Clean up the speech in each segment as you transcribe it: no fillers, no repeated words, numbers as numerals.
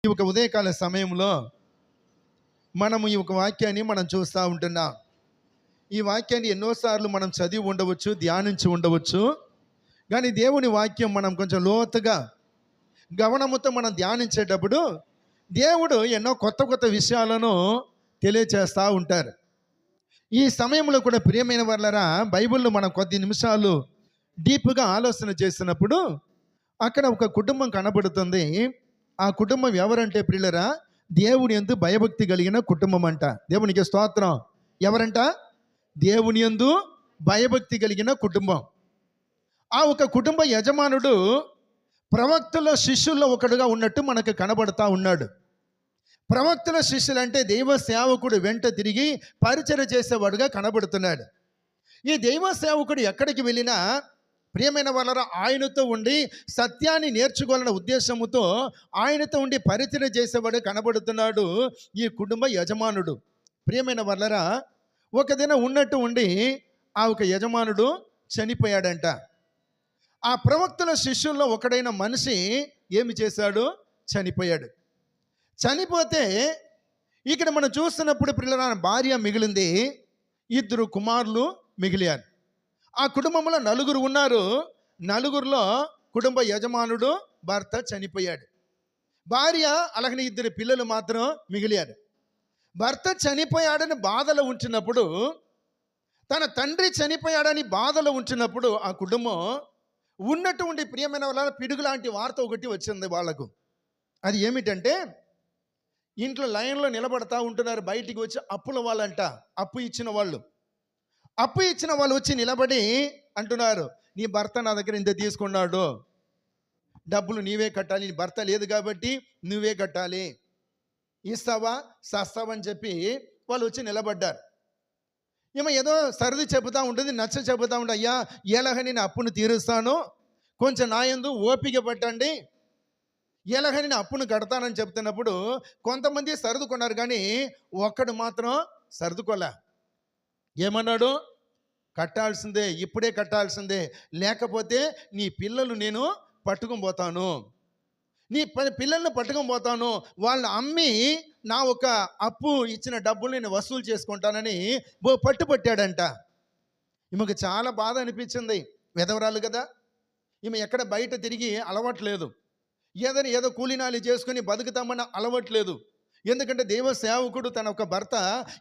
ఈ ఒక ఉదయకాల సమయంలో మనము ఈ ఒక వాక్యాన్ని మనం చూస్తూ ఉంటున్నాం. ఈ వాక్యాన్ని ఎన్నోసార్లు మనం చదివి ఉండవచ్చు, ధ్యానించి ఉండవచ్చు. కానీ దేవుని వాక్యం మనం కొంచెం లోతుగా గమనముతో మనం ధ్యానించేటప్పుడు దేవుడు ఎన్నో కొత్త కొత్త విషయాలను తెలియచేస్తూ ఉంటారు. ఈ సమయంలో కూడా ప్రియమైన వాళ్ళరా, బైబిల్లో మనం కొద్ది నిమిషాలు డీప్గా ఆలోచన చేసినప్పుడు అక్కడ ఒక కుటుంబం కనబడుతుంది. ఆ కుటుంబం ఎవరంటే ప్రియులరా, దేవుని యందు భయభక్తి కలిగిన కుటుంబం అంట. దేవునికి స్తోత్రం. ఎవరంట? దేవుని యందు భయభక్తి కలిగిన కుటుంబం. ఆ ఒక కుటుంబ యజమానుడు ప్రవక్తల శిష్యుల్లో ఒకడుగా ఉన్నట్టు మనకు కనబడతా ఉన్నాడు. ప్రవక్తల శిష్యులు అంటే దైవ సేవకుడు వెంట తిరిగి పరిచర్య చేసేవాడుగా కనబడుతున్నాడు. ఈ దైవ సేవకుడు ఎక్కడికి వెళ్ళినా ప్రియమైన వాళ్ళరా, ఆయనతో ఉండి సత్యాన్ని నేర్చుకోవాలన్న ఉద్దేశంతో ఆయనతో ఉండి పరిచర్య చేసేవాడు కనబడుతున్నాడు ఈ కుటుంబ యజమానుడు. ప్రియమైన వాళ్ళరా, ఒక దినం ఉన్నట్టు ఉండి ఆ ఒక యజమానుడు చనిపోయాడంట. ఆ ప్రవక్తల శిష్యుల్లో ఒకడైన మనిషి ఏమి చేశాడు? చనిపోయాడు. చనిపోతే ఇక్కడ మనం చూస్తున్నప్పుడు పిల్లల భార్య మిగిలింది, 2 కుమారులు మిగిలారు. ఆ కుటుంబంలో 4 ఉన్నారు. 4లో కుటుంబ యజమానుడు భర్త చనిపోయాడు. భార్య అలాగనే 2 పిల్లలు మాత్రం మిగిలారు. భర్త చనిపోయాడని బాధలో ఉంచినప్పుడు, తన తండ్రి చనిపోయాడని బాధలో ఉంచినప్పుడు ఆ కుటుంబం ఉన్నటువంటి ప్రియమైన వాళ్ళ పిడుగు లాంటి వార్త ఒకటి వచ్చింది వాళ్ళకు. అది ఏమిటంటే, ఇంట్లో లైన్లో నిలబడతా ఉంటున్నారు, బయటికి వచ్చి అప్పుల వాళ్ళంట, అప్పు ఇచ్చిన వాళ్ళు వచ్చి నిలబడి అంటున్నారు, నీ భర్త నా దగ్గర ఇంత తీసుకున్నాడు, డబ్బులు నీవే కట్టాలి, నీ భర్త లేదు కాబట్టి నువ్వే కట్టాలి, ఇస్తావా సస్తావని చెప్పి వాళ్ళు వచ్చి నిలబడ్డారు. ఈమె ఏదో సర్ది చెబుతూ ఉంటుంది, నచ్చ చెబుతూ ఉంటుంది, అయ్యా ఎలాగని నేను అప్పును తీరుస్తాను, కొంచెం నా యందు ఓపిక పట్టండి, ఎలాగని నేను అప్పును కడతానని చెప్తున్నప్పుడు కొంతమంది సర్దుకున్నారు, కానీ ఒక్కడు మాత్రం సర్దుకోలే. ఏమన్నాడు? కట్టాల్సిందే, ఇప్పుడే కట్టాల్సిందే, లేకపోతే నీ పిల్లలు నేను పట్టుకొని పోతాను, నీ పిల్లల్ని పట్టుకొని పోతాను, వాళ్ళని అమ్మి నా ఒక అప్పు ఇచ్చిన డబ్బులు నేను వసూలు చేసుకుంటానని పట్టుబట్టాడంట. ఈమెకు చాలా బాధ అనిపించింది. విధవరాలు కదా, ఈమె ఎక్కడ బయట తిరిగి అలవాట్లేదు, ఏదో కూలినాలి చేసుకుని బతుకుతామన్న అలవాట్లేదు. ఎందుకంటే దేవ సేవకుడు తన ఒక భర్త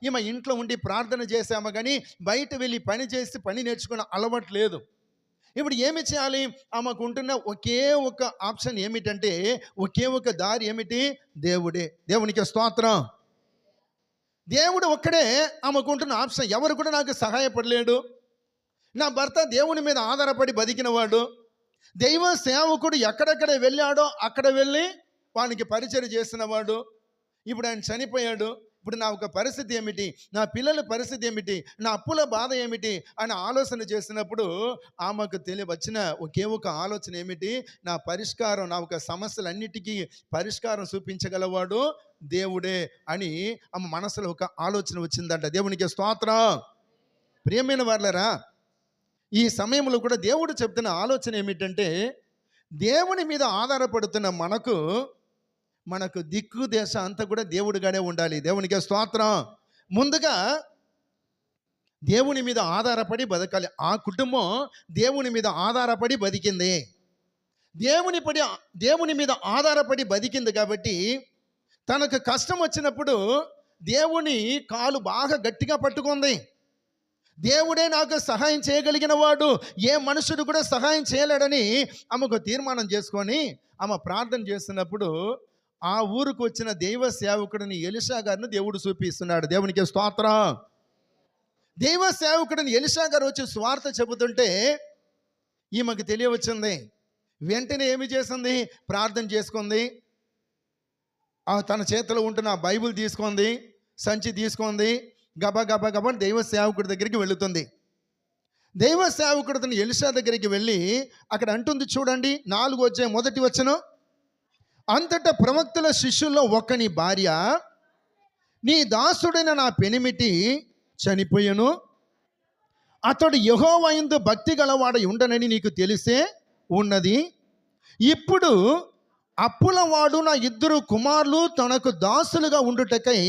ఈమె ఇంట్లో ఉండి ప్రార్థన చేసామో కానీ బయట వెళ్ళి పని చేసి పని నేర్చుకున్న అలవాటు లేదు. ఇప్పుడు ఏమి చేయాలి? ఆమెకు ఉంటున్న ఒకే ఒక ఆప్షన్ ఏమిటంటే, ఒకే ఒక దారి ఏమిటి? దేవుడే. దేవునికి స్తోత్రం. దేవుడు ఒక్కడే ఆమెకు ఉంటున్న ఆప్షన్. ఎవరు కూడా నాకు సహాయపడలేడు. నా భర్త దేవుని మీద ఆధారపడి బతికినవాడు. దైవ సేవకుడు ఎక్కడెక్కడ వెళ్ళాడో అక్కడ వెళ్ళి వానికి పరిచర్య చేసినవాడు. ఇప్పుడు ఆయన చనిపోయాడు. ఇప్పుడు నా ఒక పరిస్థితి ఏమిటి? నా పిల్లల పరిస్థితి ఏమిటి? నా అప్పుల బాధ ఏమిటి అని ఆలోచన చేసినప్పుడు ఆమెకు వచ్చిన ఒకే ఒక ఆలోచన ఏమిటి? నా పరిష్కారం, నా ఒక సమస్యలన్నిటికీ పరిష్కారం చూపించగలవాడు దేవుడే అని ఆమె మనసులో ఒక ఆలోచన వచ్చిందంట. దేవునికి స్తోత్రం. ప్రియమైన వాళ్ళరా, ఈ సమయంలో కూడా దేవుడు చెప్తున్న ఆలోచన ఏమిటంటే, దేవుని మీద ఆధారపడుతున్న మనకు దిక్కు దేశ అంతా కూడా దేవుడిగానే ఉండాలి. దేవునికి స్తోత్రం. ముందుగా దేవుని మీద ఆధారపడి బతకాలి. ఆ కుటుంబం దేవుని మీద ఆధారపడి బతికింది. దేవుని మీద ఆధారపడి బతికింది కాబట్టి తనకు కష్టం వచ్చినప్పుడు దేవుని కాలు బాగా గట్టిగా పట్టుకుంది. దేవుడే నాకు సహాయం చేయగలిగిన వాడు, ఏ మనుషుడు కూడా సహాయం చేయలేడని ఆమెకు తీర్మానం చేసుకొని ఆమె ప్రార్థన చేస్తున్నప్పుడు ఆ ఊరికి వచ్చిన దైవ సేవకుడిని ఎలీషా గారిని దేవుడు చూపిస్తున్నాడు. దేవునికి స్తోత్రం. దైవ సేవకుడిని ఎలీషా గారు వచ్చి స్వార్థ చెబుతుంటే ఈమెకు తెలియవచ్చింది. వెంటనే ఏమి చేసింది? ప్రార్థన చేసుకుంది. తన చేతిలో ఉంటున్న బైబిల్ తీసుకుంది, సంచి తీసుకుంది, గబా దైవ సేవకుడి దగ్గరికి వెళుతుంది. దైవ సేవకుడు తన ఎలీషా దగ్గరికి వెళ్ళి అక్కడ అంటుంది, చూడండి 4వ అధ్యాయం 1వ వచనం, అంతటా ప్రవక్తల శిష్యుల్లో ఒకని భార్య, నీ దాసుడైన నా పెనిమిటి చనిపోయెను, అతడు యెహోవా యందు భక్తి గలవాడై ఉండనని నీకు తెలిసే ఉన్నది, ఇప్పుడు అప్పులవాడు నా ఇద్దరు కుమారులు తనకు దాసులుగా ఉండుటకై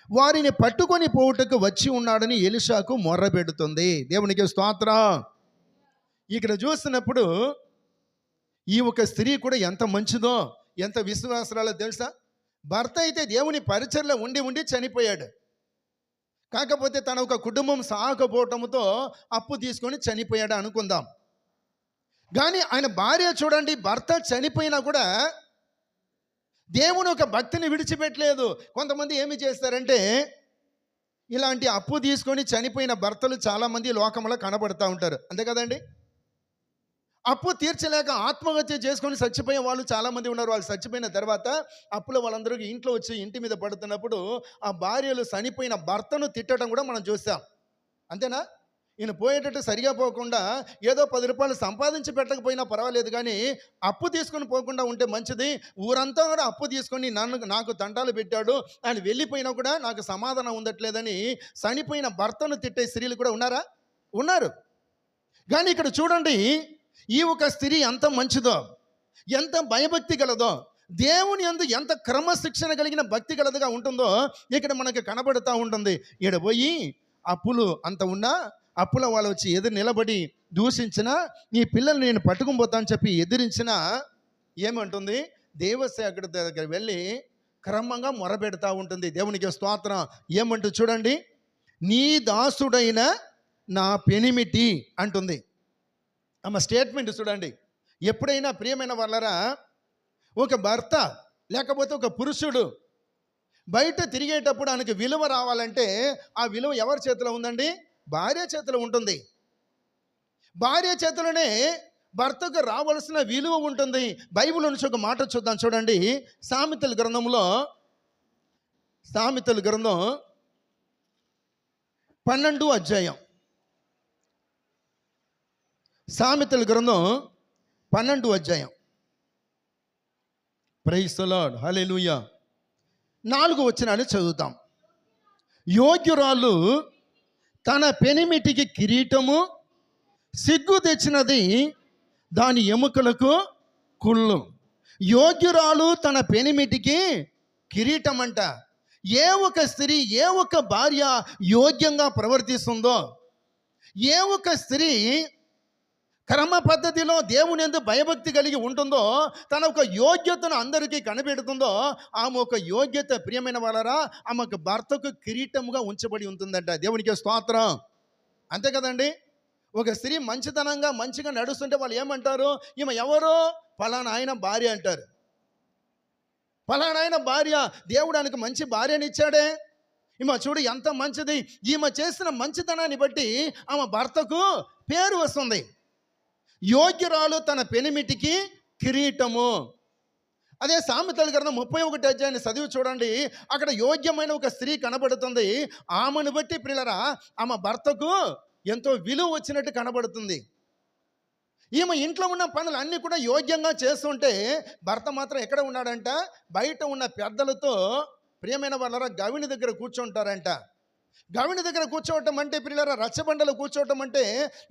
వారిని పట్టుకొని పోవుటకు వచ్చి ఉన్నాడని ఎలీషాకు మొర్రపెడుతుంది. దేవునికి స్తోత్రం. ఇక్కడ చూస్తున్నప్పుడు ఈ ఒక స్త్రీ కూడా ఎంత మంచిదో, ఎంత విశ్వాసరాలో తెలుసా? భర్త అయితే దేవుని పరిచర్లో ఉండి ఉండి చనిపోయాడు. కాకపోతే తన ఒక కుటుంబం సాగకపోవటంతో అప్పు తీసుకొని చనిపోయాడు అనుకుందాం. కానీ ఆయన భార్య చూడండి, భర్త చనిపోయినా కూడా దేవుని ఒక భక్తిని విడిచిపెట్టలేదు. కొంతమంది ఏమి చేస్తారంటే, ఇలాంటి అప్పు తీసుకొని చనిపోయిన భర్తలు చాలామంది లోకంలో కనబడుతూ ఉంటారు, అంతే కదండి. అప్పు తీర్చలేక ఆత్మహత్య చేసుకొని చచ్చిపోయే వాళ్ళు చాలామంది ఉన్నారు. వాళ్ళు చచ్చిపోయిన తర్వాత అప్పుల వాళ్ళందరూ ఇంట్లో వచ్చి ఇంటి మీద పడుతున్నప్పుడు ఆ భార్యలు చనిపోయిన భర్తను తిట్టడం కూడా మనం చూస్తాం, అంతేనా? ఈయన పోయేటట్టు సరిగా పోకుండా ఏదో 10 రూపాయలు సంపాదించి పెట్టకపోయినా పర్వాలేదు, కానీ అప్పు తీసుకొని పోకుండా ఉంటే మంచిది. ఊరంతా కూడా అప్పు తీసుకొని నాకు తంటాలు పెట్టాడు ఆయన వెళ్ళిపోయినా కూడా నాకు సమాధానం ఉండట్లేదని చనిపోయిన భర్తను తిట్టే స్త్రీలు కూడా ఉన్నారా? ఉన్నారు. కానీ ఇక్కడ చూడండి, ఈ ఒక స్త్రీ ఎంత మంచిదో, ఎంత భయభక్తి గలదో, దేవుని యందు ఎంత క్రమశిక్షణ కలిగిన భక్తి గలదిగా ఉంటుందో ఇక్కడ మనకు కనబడుతూ ఉంటుంది. ఈడ పోయి అప్పులు అంత ఉన్నా అప్పుల వాళ్ళు వచ్చి ఎదురు నిలబడి దూషించినా, నీ పిల్లల్ని నేను పట్టుకుని పోతా అని చెప్పి ఎదిరించినా ఏమంటుంది? దేవసేవకుడి దగ్గర వెళ్ళి క్రమంగా మొరపెడతా ఉంటుంది. దేవునికి స్తోత్రం. ఏమంటూ చూడండి, నీ దాసుడైన నా పెనిమిటి అంటుంది. ఆమె స్టేట్మెంట్ చూడండి. ఎప్పుడైనా ప్రియమైన వాళ్ళరా, ఒక భర్త లేకపోతే ఒక పురుషుడు బయట తిరిగేటప్పుడు ఆయనకి విలువ రావాలంటే ఆ విలువ ఎవరి చేతిలో ఉందండి? భార్య చేతిలో ఉంటుంది. భార్య చేతిలోనే భర్తకు రావాల్సిన విలువ ఉంటుంది. బైబిల్ నుంచి ఒక మాట చూద్దాం చూడండి. సామెతల గ్రంథం 12వ అధ్యాయం. సామెతల గ్రంథం 12వ అధ్యాయం. ప్రైజ్ ది లార్డ్, హల్లెలూయా. 4వ వచనాన్ని చదువుతాం. యోగ్యురాలు తన పెనిమిటికి కిరీటము, సిగ్గు తెచ్చినది దాని ఎముకలకు కుళ్ళు. యోగ్యురాలు తన పెనిమిటికి కిరీటం అంట. ఏ ఒక స్త్రీ, ఏ ఒక భార్య యోగ్యంగా ప్రవర్తిస్తుందో, ఏ ఒక స్త్రీ క్రమ పద్ధతిలో దేవుని యందు భయభక్తి కలిగి ఉంటుందో, తన ఒక యోగ్యతను అందరికీ కనిపెడుతుందో, ఆమె ఒక యోగ్యత ప్రియమైన వాళ్ళరా ఆమెకు భర్తకు కిరీటముగా ఉంచబడి ఉంటుందంట. దేవునికి స్తోత్రం. అంతే కదండి. ఒక స్త్రీ మంచితనంగా మంచిగా నడుస్తుంటే వాళ్ళు ఏమంటారు? ఈమె ఎవరో ఫలానా ఆయన భార్య అంటారు. ఫలానా ఆయన భార్య, దేవుడు ఆయనకు మంచి భార్యని ఇచ్చాడే, ఈమె చూడు ఎంత మంచిది. ఈమె చేసిన మంచితనాన్ని బట్టి ఆమె భర్తకు పేరు వస్తుంది. యోగ్యురాలు తన పెనిమిటికి కిరీటము. అదే సామెతల గ్రంథం 31వ అధ్యాయాన్ని చదివి చూడండి. అక్కడ యోగ్యమైన ఒక స్త్రీ కనబడుతుంది. ఆమెను బట్టి ప్రియులరా ఆమె భర్తకు ఎంతో విలువ వచ్చినట్టు కనబడుతుంది. ఈమె ఇంట్లో ఉన్న పనులు అన్నీ కూడా యోగ్యంగా చేస్తుంటే భర్త మాత్రం ఎక్కడ ఉన్నాడంట? బయట ఉన్న పెద్దలతో ప్రియమైన వాళ్ళరా గవిని దగ్గర కూర్చుంటారంట. గవిని దగ్గర కూర్చోవటం అంటే ప్రియులారా, రచ్చబండలో కూర్చోవటం అంటే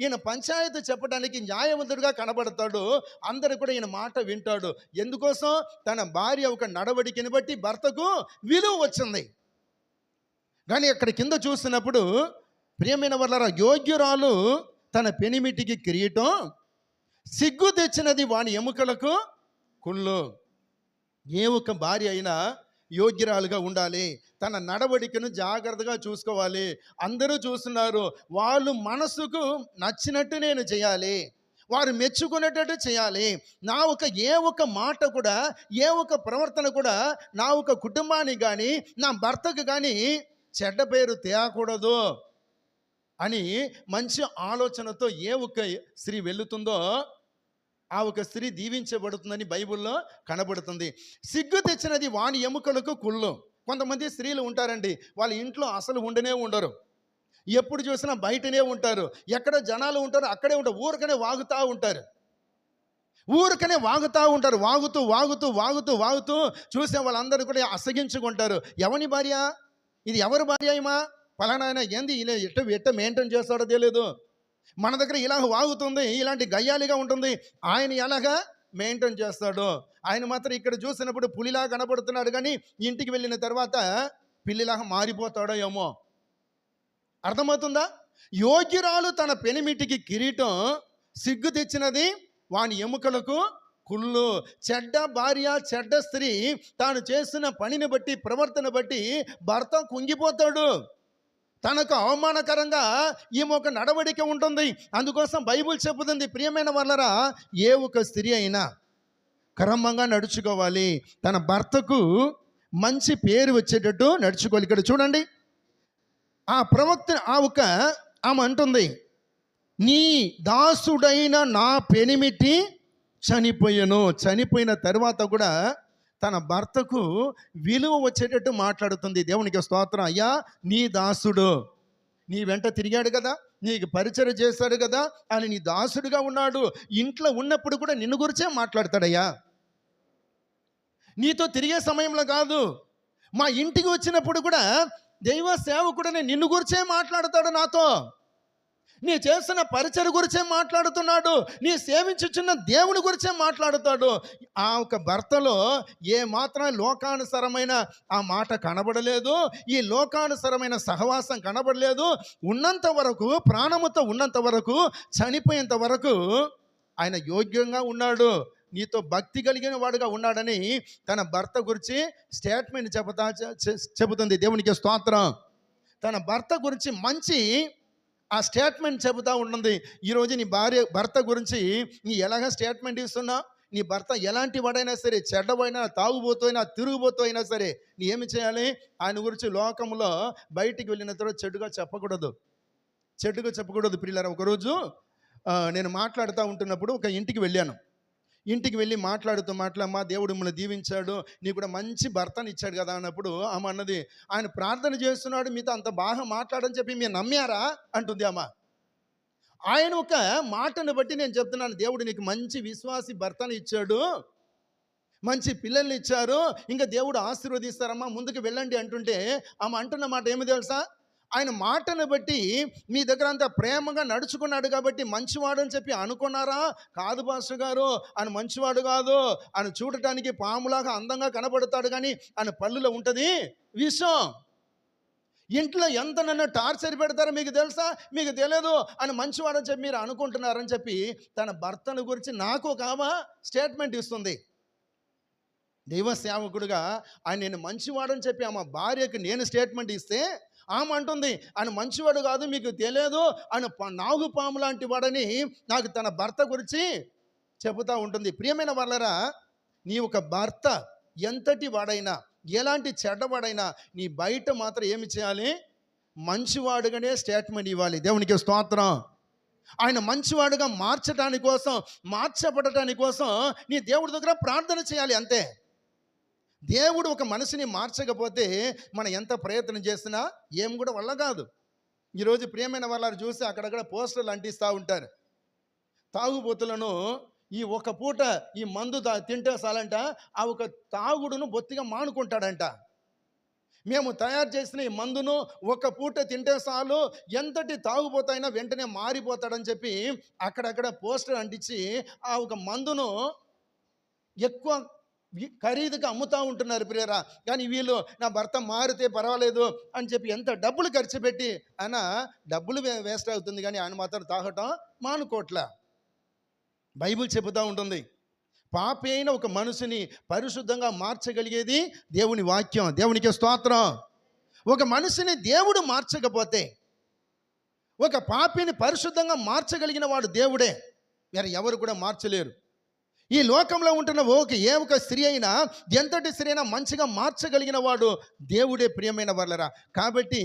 ఈయన పంచాయతీ చెప్పడానికి న్యాయవంతుడిగా కనబడతాడు. అందరూ కూడా ఈయన మాట వింటాడు. ఎందుకోసం? తన భార్య ఒక నడవడికని బట్టి భర్తకు విలువ వచ్చింది. కానీ అక్కడ కింద చూస్తున్నప్పుడు ప్రియమైన వాళ్ళరా, యోగ్యురాలు తన పెనిమిటికి కిరీటం, సిగ్గు తెచ్చినది వాని ఎముకలకు కుళ్ళు. ఏ ఒక్క భార్య అయినా యోగ్యురాలుగా ఉండాలి. తన నడవడికను జాగ్రత్తగా చూసుకోవాలి. అందరూ చూస్తున్నారు, వాళ్ళు మనసుకు నచ్చినట్టు నేను చేయాలి, వారు మెచ్చుకునేటట్టు చేయాలి. నా ఒక ఏ ఒక్క మాట కూడా, ఏ ఒక్క ప్రవర్తన కూడా నా ఒక కుటుంబానికి కానీ నా భర్తకు కానీ చెడ్డ పేరు తేయకూడదు అని మంచి ఆలోచనతో ఏ ఒక్క స్త్రీ వెళుతుందో ఆ ఒక స్త్రీ దీవించబడుతుందని బైబిల్లో కనబడుతుంది. సిగ్గు తెచ్చినది వాని ఎముకలకు కుళ్ళు. కొంతమంది స్త్రీలు ఉంటారండి, వాళ్ళ ఇంట్లో అసలు ఉండనే ఉండరు, ఎప్పుడు చూసినా బయటనే ఉంటారు. ఎక్కడ జనాలు ఉంటారో అక్కడే ఉంటారు. ఊరికనే వాగుతూ ఉంటారు. వాగుతూ చూసే వాళ్ళందరూ కూడా అసగించుకుంటారు. ఎవని భార్య ఇది? ఎవరి భార్య? ఏమా పలానా ఆయన ఏంది ఇలా ఎట్ట మెయింటైన్ చేస్తాడో తెలియదు, మన దగ్గర ఇలా వాగుతుంది, ఇలాంటి గయ్యాలిగా ఉంటుంది, ఆయన ఎలాగా మెయింటైన్ చేస్తాడు. ఆయన మాత్రం ఇక్కడ చూసినప్పుడు పులిలా కనబడుతున్నాడు, కానీ ఇంటికి వెళ్ళిన తర్వాత పిల్లిలాగా మారిపోతాడో ఏమో. అర్థమవుతుందా? యోగ్యురాలు తన పెనిమిటికి కిరీటం, సిగ్గు తెచ్చినది వాని ఎముకలకు కుళ్ళు. చెడ్డ భార్య, చెడ్డ స్త్రీ తాను చేస్తున్న పనిని బట్టి, ప్రవర్తన బట్టి భర్త కుంగిపోతాడు. తనకు అవమానకరంగా ఈమె ఒక నడవడిక ఉంటుంది. అందుకోసం బైబిల్ చెబుతుంది, ప్రియమైన వాళ్ళరా, ఏ ఒక స్త్రీ అయినా క్రమంగా నడుచుకోవాలి, తన భర్తకు మంచి పేరు వచ్చేటట్టు నడుచుకోవాలి. ఇక్కడ చూడండి, ఆ ప్రవక్త ఆమె అంటుంది, నీ దాసుడైన నా పెనిమిటి చనిపోయాను. చనిపోయిన తర్వాత కూడా తన భర్తకు విలువ వచ్చేటట్టు మాట్లాడుతుంది. దేవునికి స్తోత్రం. అయ్యా, నీ దాసుడు నీ వెంట తిరిగాడు కదా, నీకు పరిచయం చేశాడు కదా అని నీ దాసుడుగా ఉన్నాడు. ఇంట్లో ఉన్నప్పుడు కూడా నిన్ను గురించే మాట్లాడతాడయ్యా. నీతో తిరిగే సమయంలో కాదు, మా ఇంటికి వచ్చినప్పుడు కూడా దైవ సేవకుడని నిన్ను గురించే మాట్లాడతాడు. నాతో నీ చేస్తున్న పరిచయం గురించే మాట్లాడుతున్నాడు. నీ సేవించుచున్న దేవుని గురించే మాట్లాడుతాడు. ఆ ఒక భర్తలో ఏ మాత్రం లోకానుసరమైన ఆ మాట కనబడలేదు, ఈ లోకానుసరమైన సహవాసం కనబడలేదు. ఉన్నంత వరకు, ప్రాణముతో ఉన్నంత వరకు, చనిపోయేంత వరకు ఆయన యోగ్యంగా ఉన్నాడు, నీతో భక్తి కలిగిన వాడుగా ఉన్నాడని తన భర్త గురించి స్టేట్మెంట్ చెబుతుంది. దేవునికి స్తోత్రం. తన భర్త గురించి మంచి ఆ స్టేట్మెంట్ చెబుతూ ఉంటుంది. ఈరోజు నీ భర్త గురించి నీ ఎలాగ స్టేట్మెంట్ ఇస్తున్నా, నీ భర్త ఎలాంటి వాడైనా సరే, చెడ్డవైనా, తాగుబోతైనా, తిరుగుబోతూ అయినా సరే, నీ ఏమి చేయాలి? ఆయన గురించి లోకంలో బయటికి వెళ్ళిన తర్వాత చెడుగా చెప్పకూడదు. ప్రియులారా, ఒకరోజు నేను మాట్లాడుతూ ఉంటున్నప్పుడు ఒక ఇంటికి వెళ్ళాను. ఇంటికి వెళ్ళి మాట్లాడుతూ దేవుడు మిమ్మల్ని దీవించాడు, నీకు కూడా మంచి భర్తని ఇచ్చాడు కదా అన్నప్పుడు ఆమె అన్నది, ఆయన ప్రార్థన చేస్తున్నాడు, మీతో అంత బాగా మాట్లాడని చెప్పి మీరు నమ్మారా అంటుంది ఆమె. ఆయన ఒక మాటను బట్టి నేను చెప్తున్నాను, దేవుడు నీకు మంచి విశ్వాసి భర్తని ఇచ్చాడు, మంచి పిల్లల్ని ఇచ్చారు, ఇంకా దేవుడు ఆశీర్వదిస్తారమ్మా, ముందుకు వెళ్ళండి అంటుంటే ఆమె అంటున్న మాట ఏమి తెలుసా? ఆయన మాటను బట్టి మీ దగ్గర అంతా ప్రేమగా నడుచుకున్నాడు కాబట్టి మంచివాడు అని చెప్పి అనుకున్నారా? కాదు పాస్టర్ గారు, ఆయన మంచివాడు కాదు, ఆయన చూడటానికి పాములాగా అందంగా కనబడతాడు, కానీ ఆయన పళ్ళులో ఉంటుంది విషం. ఇంట్లో ఎంత నన్ను టార్చర్ పెడతారో మీకు తెలుసా? మీకు తెలియదు, ఆయన మంచివాడు అని చెప్పి మీరు అనుకుంటున్నారని చెప్పి తన భర్తను గురించి నాకు ఒక ఆమె స్టేట్మెంట్ ఇస్తుంది. దైవ సేవకుడుగా ఆయన నేను మంచివాడని చెప్పి ఆమె భార్యకు నేను స్టేట్మెంట్ ఇస్తే ఆమె అంటుంది, ఆయన మంచివాడు కాదు, మీకు తెలియదు, ఆయన నాగుపాము లాంటి వాడని నాకు తన భర్త గురించి చెబుతూ ఉంటుంది. ప్రియమైన వాళ్ళరా, నీ ఒక భర్త ఎంతటి వాడైనా, ఎలాంటి చెడ్డవాడైనా, నీ బయట మాత్రం ఏమి చేయాలి? మంచివాడుగానే స్టేట్మెంట్ ఇవ్వాలి. దేవునికి స్తోత్రం. ఆయన మంచివాడుగా మార్చబడటానికి కోసం నీ దేవుడి దగ్గర ప్రార్థన చేయాలి, అంతే. దేవుడు ఒక మనిషిని మార్చకపోతే మనం ఎంత ప్రయత్నం చేసినా ఏం కూడా వల్ల కాదు. ఈరోజు ప్రియమైన వాళ్ళని చూసి అక్కడక్కడ పోస్టర్లు అంటిస్తూ ఉంటారు. తాగుబోతులను ఈ ఒక పూట ఈ మందు తింటే చాలంట, ఆ ఒక తాగుడును బొత్తిగా మానుకుంటాడంట. మేము తయారు చేసిన ఈ మందును ఒక పూట తింటే చాలు, ఎంతటి తాగుబోతైనా వెంటనే మారిపోతాడని చెప్పి అక్కడక్కడ పోస్టర్ అంటించి ఆ ఒక మందును ఎక్కువ ఖరీదుగా అమ్ముతూ ఉంటున్నారు ప్రియరా. కానీ వీళ్ళు నా భర్త మారితే పర్వాలేదు అని చెప్పి ఎంత డబ్బులు ఖర్చు పెట్టి ఆయన డబ్బులు వేస్ట్ అవుతుంది, కానీ ఆయన మాత్రం తాగటం మానుకోట్లా. బైబిల్ చెబుతూ ఉంటుంది, పాపి అయిన ఒక మనిషిని పరిశుద్ధంగా మార్చగలిగేది దేవుని వాక్యం. దేవునికి స్తోత్రం. ఒక మనిషిని దేవుడు మార్చకపోతే, ఒక పాపిని పరిశుద్ధంగా మార్చగలిగిన వాడు దేవుడే, వేరే ఎవరు కూడా మార్చలేరు. ఈ లోకంలో ఉంటున్న ఏ ఒక స్త్రీ అయినా, ఎంతటి స్త్రీ అయినా మంచిగా మార్చగలిగిన వాడు దేవుడే. ప్రియమైన వాళ్ళరా, కాబట్టి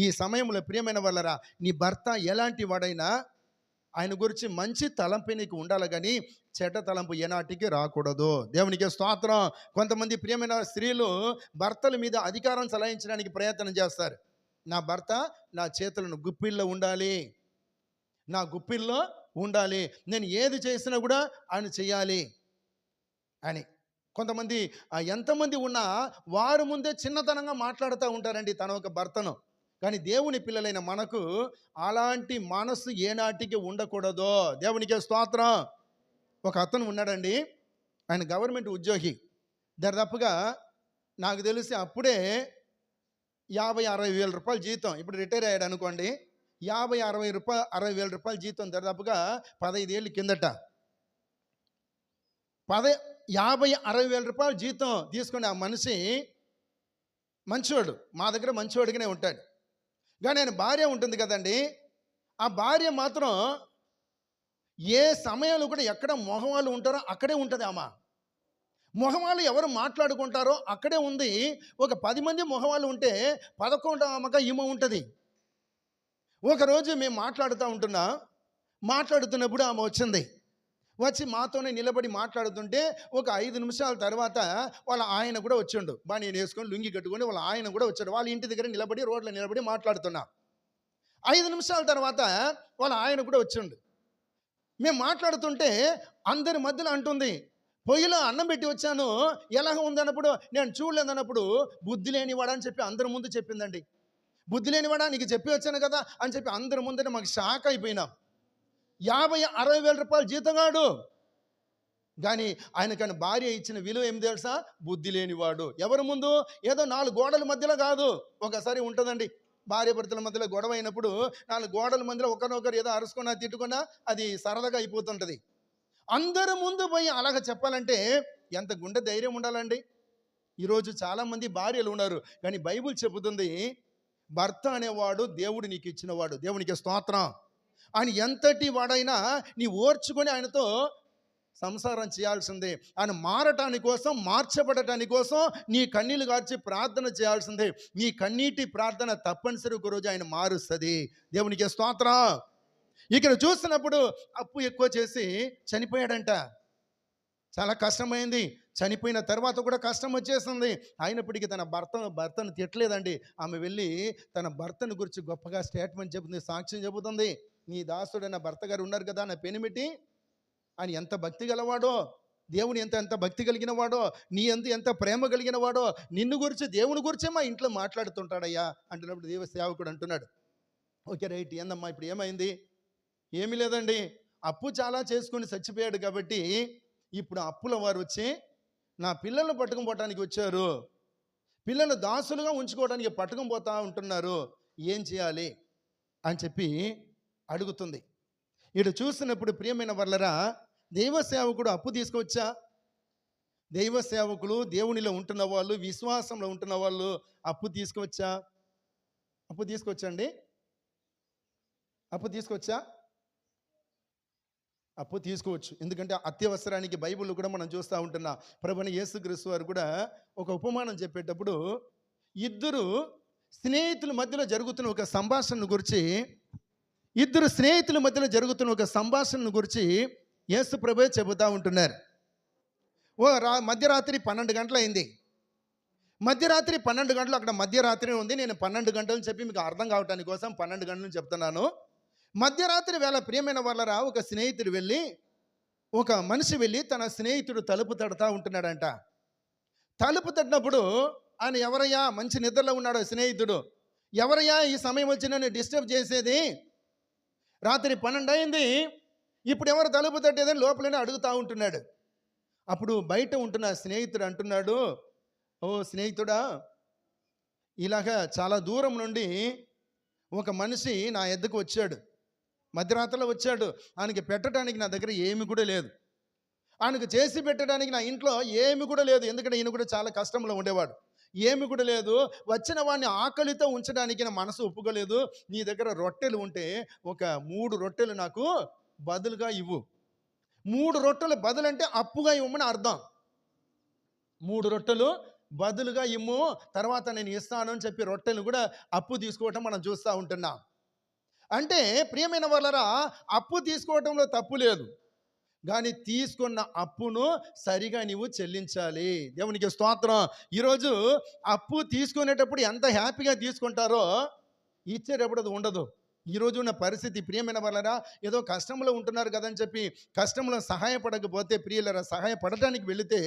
ఈ సమయంలో ప్రియమైన వాళ్ళరా, నీ భర్త ఎలాంటి వాడైనా ఆయన గురించి మంచి తలంపు నీకు ఉండాలి, కానీ చెడ్డ తలంపు ఏనాటికి రాకూడదు. దేవునికి స్తోత్రం. కొంతమంది ప్రియమైన స్త్రీలు భర్తల మీద అధికారం చలాయించడానికి ప్రయత్నం చేస్తారు. నా భర్త నా చేతులను గుప్పిల్లో ఉండాలి, నేను ఏది చేసినా కూడా ఆయన చెయ్యాలి అని. కొంతమంది ఎంతమంది ఉన్నా వారు ముందే చిన్నతనంగా మాట్లాడుతూ ఉంటారండి తన ఒక భర్తను. కానీ దేవుని పిల్లలైన మనకు అలాంటి మనసు ఏనాటికి ఉండకూడదు. దేవునికి స్తోత్రం. ఒక అతను ఉన్నాడండి, ఆయన గవర్నమెంట్ ఉద్యోగి. దరిదాపుగా నాకు తెలిసి అప్పుడే 50-60 వేల రూపాయల జీతం. ఇప్పుడు రిటైర్ అయ్యాడు అనుకోండి. 60 వేల రూపాయల జీతం దరిదాపుగా 15 ఏళ్ళ కిందట. 50-60 వేల రూపాయల జీతం తీసుకుని ఆ మనిషి మంచోడు, మా దగ్గర మంచోడిగానే ఉంటాడు. కానీ ఆయన భార్య ఉంటుంది కదండి, ఆ భార్య మాత్రం ఏ సమయంలో కూడా ఎక్కడ మొహమాలు ఉంటారో అక్కడే ఉంటుంది. మొహమాలు ఎవరు మాట్లాడుకుంటారో అక్కడే ఉంది. ఒక 10 మంది మొహమాలు ఉంటే 11వ ఆమెగా ఈమె ఉంటుంది. ఒకరోజు మేము మాట్లాడుతున్నప్పుడు ఆమె వచ్చింది. వచ్చి మాతోనే నిలబడి మాట్లాడుతుంటే ఒక 5 నిమిషాల తర్వాత వాళ్ళ ఆయన కూడా వచ్చిండు. నేను వేసుకొని లుంగి కట్టుకొని వాళ్ళ ఆయన కూడా వచ్చాడు. వాళ్ళ ఇంటి దగ్గర నిలబడి రోడ్లో నిలబడి మాట్లాడుతున్నా. 5 నిమిషాల తర్వాత వాళ్ళ ఆయన కూడా వచ్చిండు. మేము మాట్లాడుతుంటే అందరి మధ్యలో అంటుంది, పొయ్యిలో అన్నం పెట్టి వచ్చాను, ఎలాగ ఉందన్నప్పుడు నేను చూడలేదన్నప్పుడు బుద్ధి లేనివాడా అని చెప్పి అందరి ముందు చెప్పిందండి. బుద్ధి లేనివాడా, నీకు చెప్పి వచ్చాను కదా అని చెప్పి అందరి ముందర మాకు షాక్ అయిపోయినాం. 50-60 వేల రూపాయలు జీతగాడు, కానీ ఆయనకని భార్య ఇచ్చిన విలువ ఏమి తెలుసా? బుద్ధి లేనివాడు. ఎవరి ముందు? ఏదో 4 గోడల మధ్యలో కాదు. ఒకసారి ఉంటుందండి, భార్య భర్తల మధ్యలో గొడవ అయినప్పుడు 4 గోడల మధ్యలో ఒకరినొకరు ఏదో అరుచుకున్నా తిట్టుకున్నా అది సరదాగా అయిపోతుంటుంది. అందరి ముందు పోయి అలాగ చెప్పాలంటే ఎంత గుండె ధైర్యం ఉండాలండి. ఈరోజు చాలామంది భార్యలు ఉన్నారు, కానీ బైబిల్ చెబుతుంది భర్త అనేవాడు దేవుడు నీకు ఇచ్చినవాడు. దేవునికి స్తోత్రం. ఆయన ఎంతటి వాడైనా నీ ఓర్చుకొని ఆయనతో సంసారం చేయాల్సిందే. ఆయన మారటాని కోసం, మార్చబడటాని కోసం నీ కన్నీళ్లు గార్చి ప్రార్థన చేయాల్సిందే. నీ కన్నీటి ప్రార్థన తప్పనిసరి ఒక రోజు ఆయన మారుస్తుంది. దేవునికి స్తోత్రం. ఇక్కడ చూసినప్పుడు అప్పు ఎక్కువ చేసి చనిపోయాడంట. చాలా కష్టమైంది. చనిపోయిన తర్వాత కూడా కష్టం వచ్చేసింది. అయినప్పటికీ తన భర్తను తిట్టలేదండి. ఆమె వెళ్ళి తన భర్తను గురించి గొప్పగా స్టేట్మెంట్ చెబుతుంది, సాక్ష్యం చెబుతుంది. నీ దాసుడైన భర్త గారు ఉన్నారు కదా నా పెనిమిటి, ఆయన ఎంత భక్తి గలవాడో, దేవుని ఎంత భక్తి కలిగిన వాడో, నీ ఎంత ప్రేమ కలిగిన వాడో, నిన్ను గురించి దేవుని గురించే మా ఇంట్లో మాట్లాడుతుంటాడయ్యా అంటున్నప్పుడు దేవ సేవకుడు అంటున్నాడు, ఓకే రైట్, ఏందమ్మా ఇప్పుడు ఏమైంది? ఏమీ లేదండి, అప్పు చాలా చేసుకొని చచ్చిపోయాడు కాబట్టి ఇప్పుడు అప్పుల వారు వచ్చి నా పిల్లలను పట్టుకుని పోవటానికి వచ్చారు, పిల్లలు దాసులుగా ఉంచుకోవడానికి పట్టుకుని పోతా ఉంటున్నారు, ఏం చేయాలి అని చెప్పి అడుగుతుంది. ఇటు చూసినప్పుడు ప్రియమైన వాళ్ళరా, దైవ సేవకుడు అప్పు తీసుకొచ్చా? దైవ సేవకులు, దేవునిలో ఉంటున్న వాళ్ళు, విశ్వాసంలో ఉంటున్న వాళ్ళు అప్పు తీసుకొచ్చా? అప్పు తీసుకొచ్చండి? అప్పు తీసుకొచ్చా? అప్పు తీసుకోవచ్చు. ఎందుకంటే అత్యవసరానికి బైబిల్ కూడా మనం చూస్తూ ఉంటున్నా. ప్రభువైన యేసుక్రీస్తు వారు కూడా ఒక ఉపమానం చెప్పేటప్పుడు ఇద్దరు స్నేహితుల మధ్యలో జరుగుతున్న ఒక సంభాషణను గురించి యేసు ప్రభువే చెబుతూ ఉంటున్నారు. మధ్యరాత్రి 12 గంటలు అయింది. మధ్యరాత్రి 12 గంటలు, అక్కడ మధ్యరాత్రి ఉంది, నేను 12 గంటలు చెప్పి మీకు అర్థం కావటానికి కోసం 12 గంటలు చెప్తున్నాను. మధ్యరాత్రి వేళ ప్రియమైన వాళ్ళరా, ఒక మనిషి వెళ్ళి తన స్నేహితుడు తలుపు తడుతూ ఉంటున్నాడంట. తలుపు తట్టినప్పుడు ఆయన, ఎవరయ్యా, మంచి నిద్రలో ఉన్నాడు స్నేహితుడు, ఎవరయ్యా ఈ సమయం వచ్చి నన్ను డిస్టర్బ్ చేసేది, రాత్రి 12 అయింది, ఇప్పుడు ఎవరు తలుపు తట్టేదని లోపలనే అడుగుతూ ఉంటున్నాడు. అప్పుడు బయట ఉంటున్న స్నేహితుడు అంటున్నాడు, ఓ స్నేహితుడా, ఇలాగా చాలా దూరం నుండి ఒక మనిషి నా ఎద్దకు వచ్చాడు, మధ్యరాత్రిలో వచ్చాడు, ఆయనకి పెట్టడానికి నా దగ్గర ఏమి కూడా లేదు, ఆయనకు చేసి పెట్టడానికి నా ఇంట్లో ఏమి కూడా లేదు, ఎందుకంటే ఈయన కూడా చాలా కష్టంలో ఉండేవాడు, ఏమి కూడా లేదు, వచ్చిన వాడిని ఆకలితో ఉంచడానికి నా మనసు ఒప్పుకోలేదు, నీ దగ్గర రొట్టెలు ఉంటే ఒక 3 రొట్టెలు నాకు బదులుగా ఇవ్వు. 3 రొట్టెలు బదులంటే అప్పుగా ఇవ్వమని అర్థం. 3 రొట్టెలు బదులుగా ఇమ్ము, తర్వాత నేను ఇస్తాను అని చెప్పి రొట్టెలు కూడా అప్పు తీసుకోవటం మనం చూస్తూ ఉంటున్నాం. అంటే ప్రియమైన వాళ్ళరా, అప్పు తీసుకోవటంలో తప్పు లేదు, కానీ తీసుకున్న అప్పును సరిగా నీవు చెల్లించాలి. దేవునికి స్తోత్రం. ఈరోజు అప్పు తీసుకునేటప్పుడు ఎంత హ్యాపీగా తీసుకుంటారో ఇచ్చేటప్పుడు అది ఉండదు. ఈరోజు ఉన్న పరిస్థితి ప్రియమైన వాళ్ళరా, ఏదో కష్టంలో ఉంటున్నారు కదని చెప్పి కష్టంలో సహాయపడకపోతే, ప్రియులరా, సహాయపడటానికి వెళితే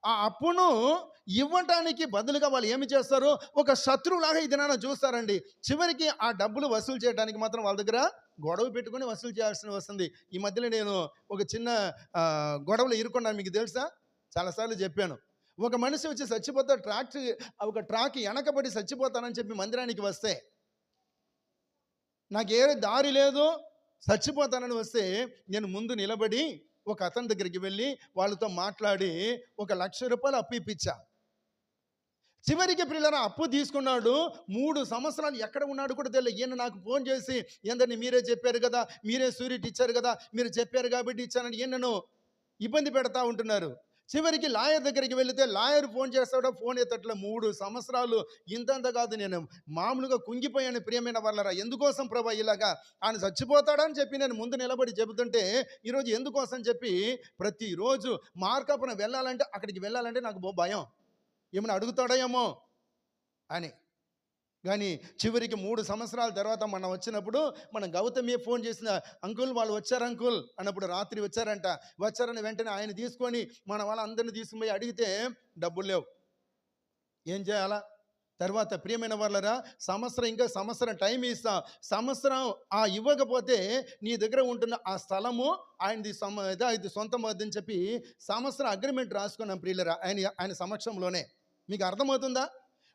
ఆ అప్పును ఇవ్వటానికి బదులుగా వాళ్ళు ఏమి చేస్తారు, ఒక శత్రువులాగా ఇది నాన్న చూస్తారండి. చివరికి ఆ డబ్బులు వసూలు చేయడానికి మాత్రం వాళ్ళ దగ్గర గొడవ పెట్టుకొని వసూలు చేయాల్సి వస్తుంది. ఈ మధ్యలో నేను ఒక చిన్న గొడవలో ఇరుక్కున్నాను, మీకు తెలుసా? చాలాసార్లు చెప్పాను. ఒక మనిషి వచ్చి చచ్చిపోతా ఒక ట్రాక్ వెనకబడి చచ్చిపోతానని చెప్పి మందిరానికి వస్తే, నాకు ఏ దారి లేదు చచ్చిపోతానని వస్తే, నేను ముందు నిలబడి ఒక అతని దగ్గరికి వెళ్ళి వాళ్ళతో మాట్లాడి ₹1,00,000 అప్పు ఇప్పించా. చివరికి ప్రియులారా అప్పు తీసుకున్నాడు. 3 సంవత్సరాలు ఎక్కడ ఉన్నాడు కూడా తెలియదు. ఈయన నాకు ఫోన్ చేసి, ఏందని మీరే చెప్పారు కదా, మీరే సూరిటీ ఇచ్చారు కదా, మీరు చెప్పారు కాబట్టి ఇచ్చానని ఈయనను ఇబ్బంది పెడతా ఉంటున్నారు. చివరికి లాయర్ దగ్గరికి వెళితే లాయర్ ఫోన్ చేస్తాడో ఫోన్ ఎత్తట్లే. 3 సంవత్సరాలు ఇంతంత కాదు, నేను మామూలుగా కుంగిపోయాను. ప్రియమైన వాళ్ళరా, ఎందుకోసం ప్రభా ఇలాగా ఆయన చచ్చిపోతాడని చెప్పి నేను ముందు నిలబడి చెబుతుంటే, ఈరోజు ఎందుకోసం చెప్పి ప్రతిరోజు మార్కాపురం వెళ్ళాలంటే, అక్కడికి వెళ్ళాలంటే నాకు భయం, ఏమైనా అడుగుతాడేమో అని. కానీ చివరికి 3 సంవత్సరాల తర్వాత మనం వచ్చినప్పుడు మన గౌతమి ఫోన్ చేసిన, అంకుల్ వాళ్ళు వచ్చారు అంకుల్ అన్నప్పుడు, రాత్రి వచ్చారని వెంటనే ఆయన తీసుకొని మన వాళ్ళందరినీ తీసుకుపోయి అడిగితే డబ్బులు లేవు. ఏం చేయాలా? తర్వాత ప్రియమైన వాళ్ళరా, ఇంకా సంవత్సరం టైం ఇస్తా, సంవత్సరం ఇవ్వకపోతే నీ దగ్గర ఉంటున్న ఆ స్థలము ఆయనది ఇది సొంతం వద్దని చెప్పి సంవత్సరం అగ్రిమెంట్ రాసుకున్నాం ప్రియులరా, ఆయన సమక్షంలోనే. మీకు అర్థమవుతుందా?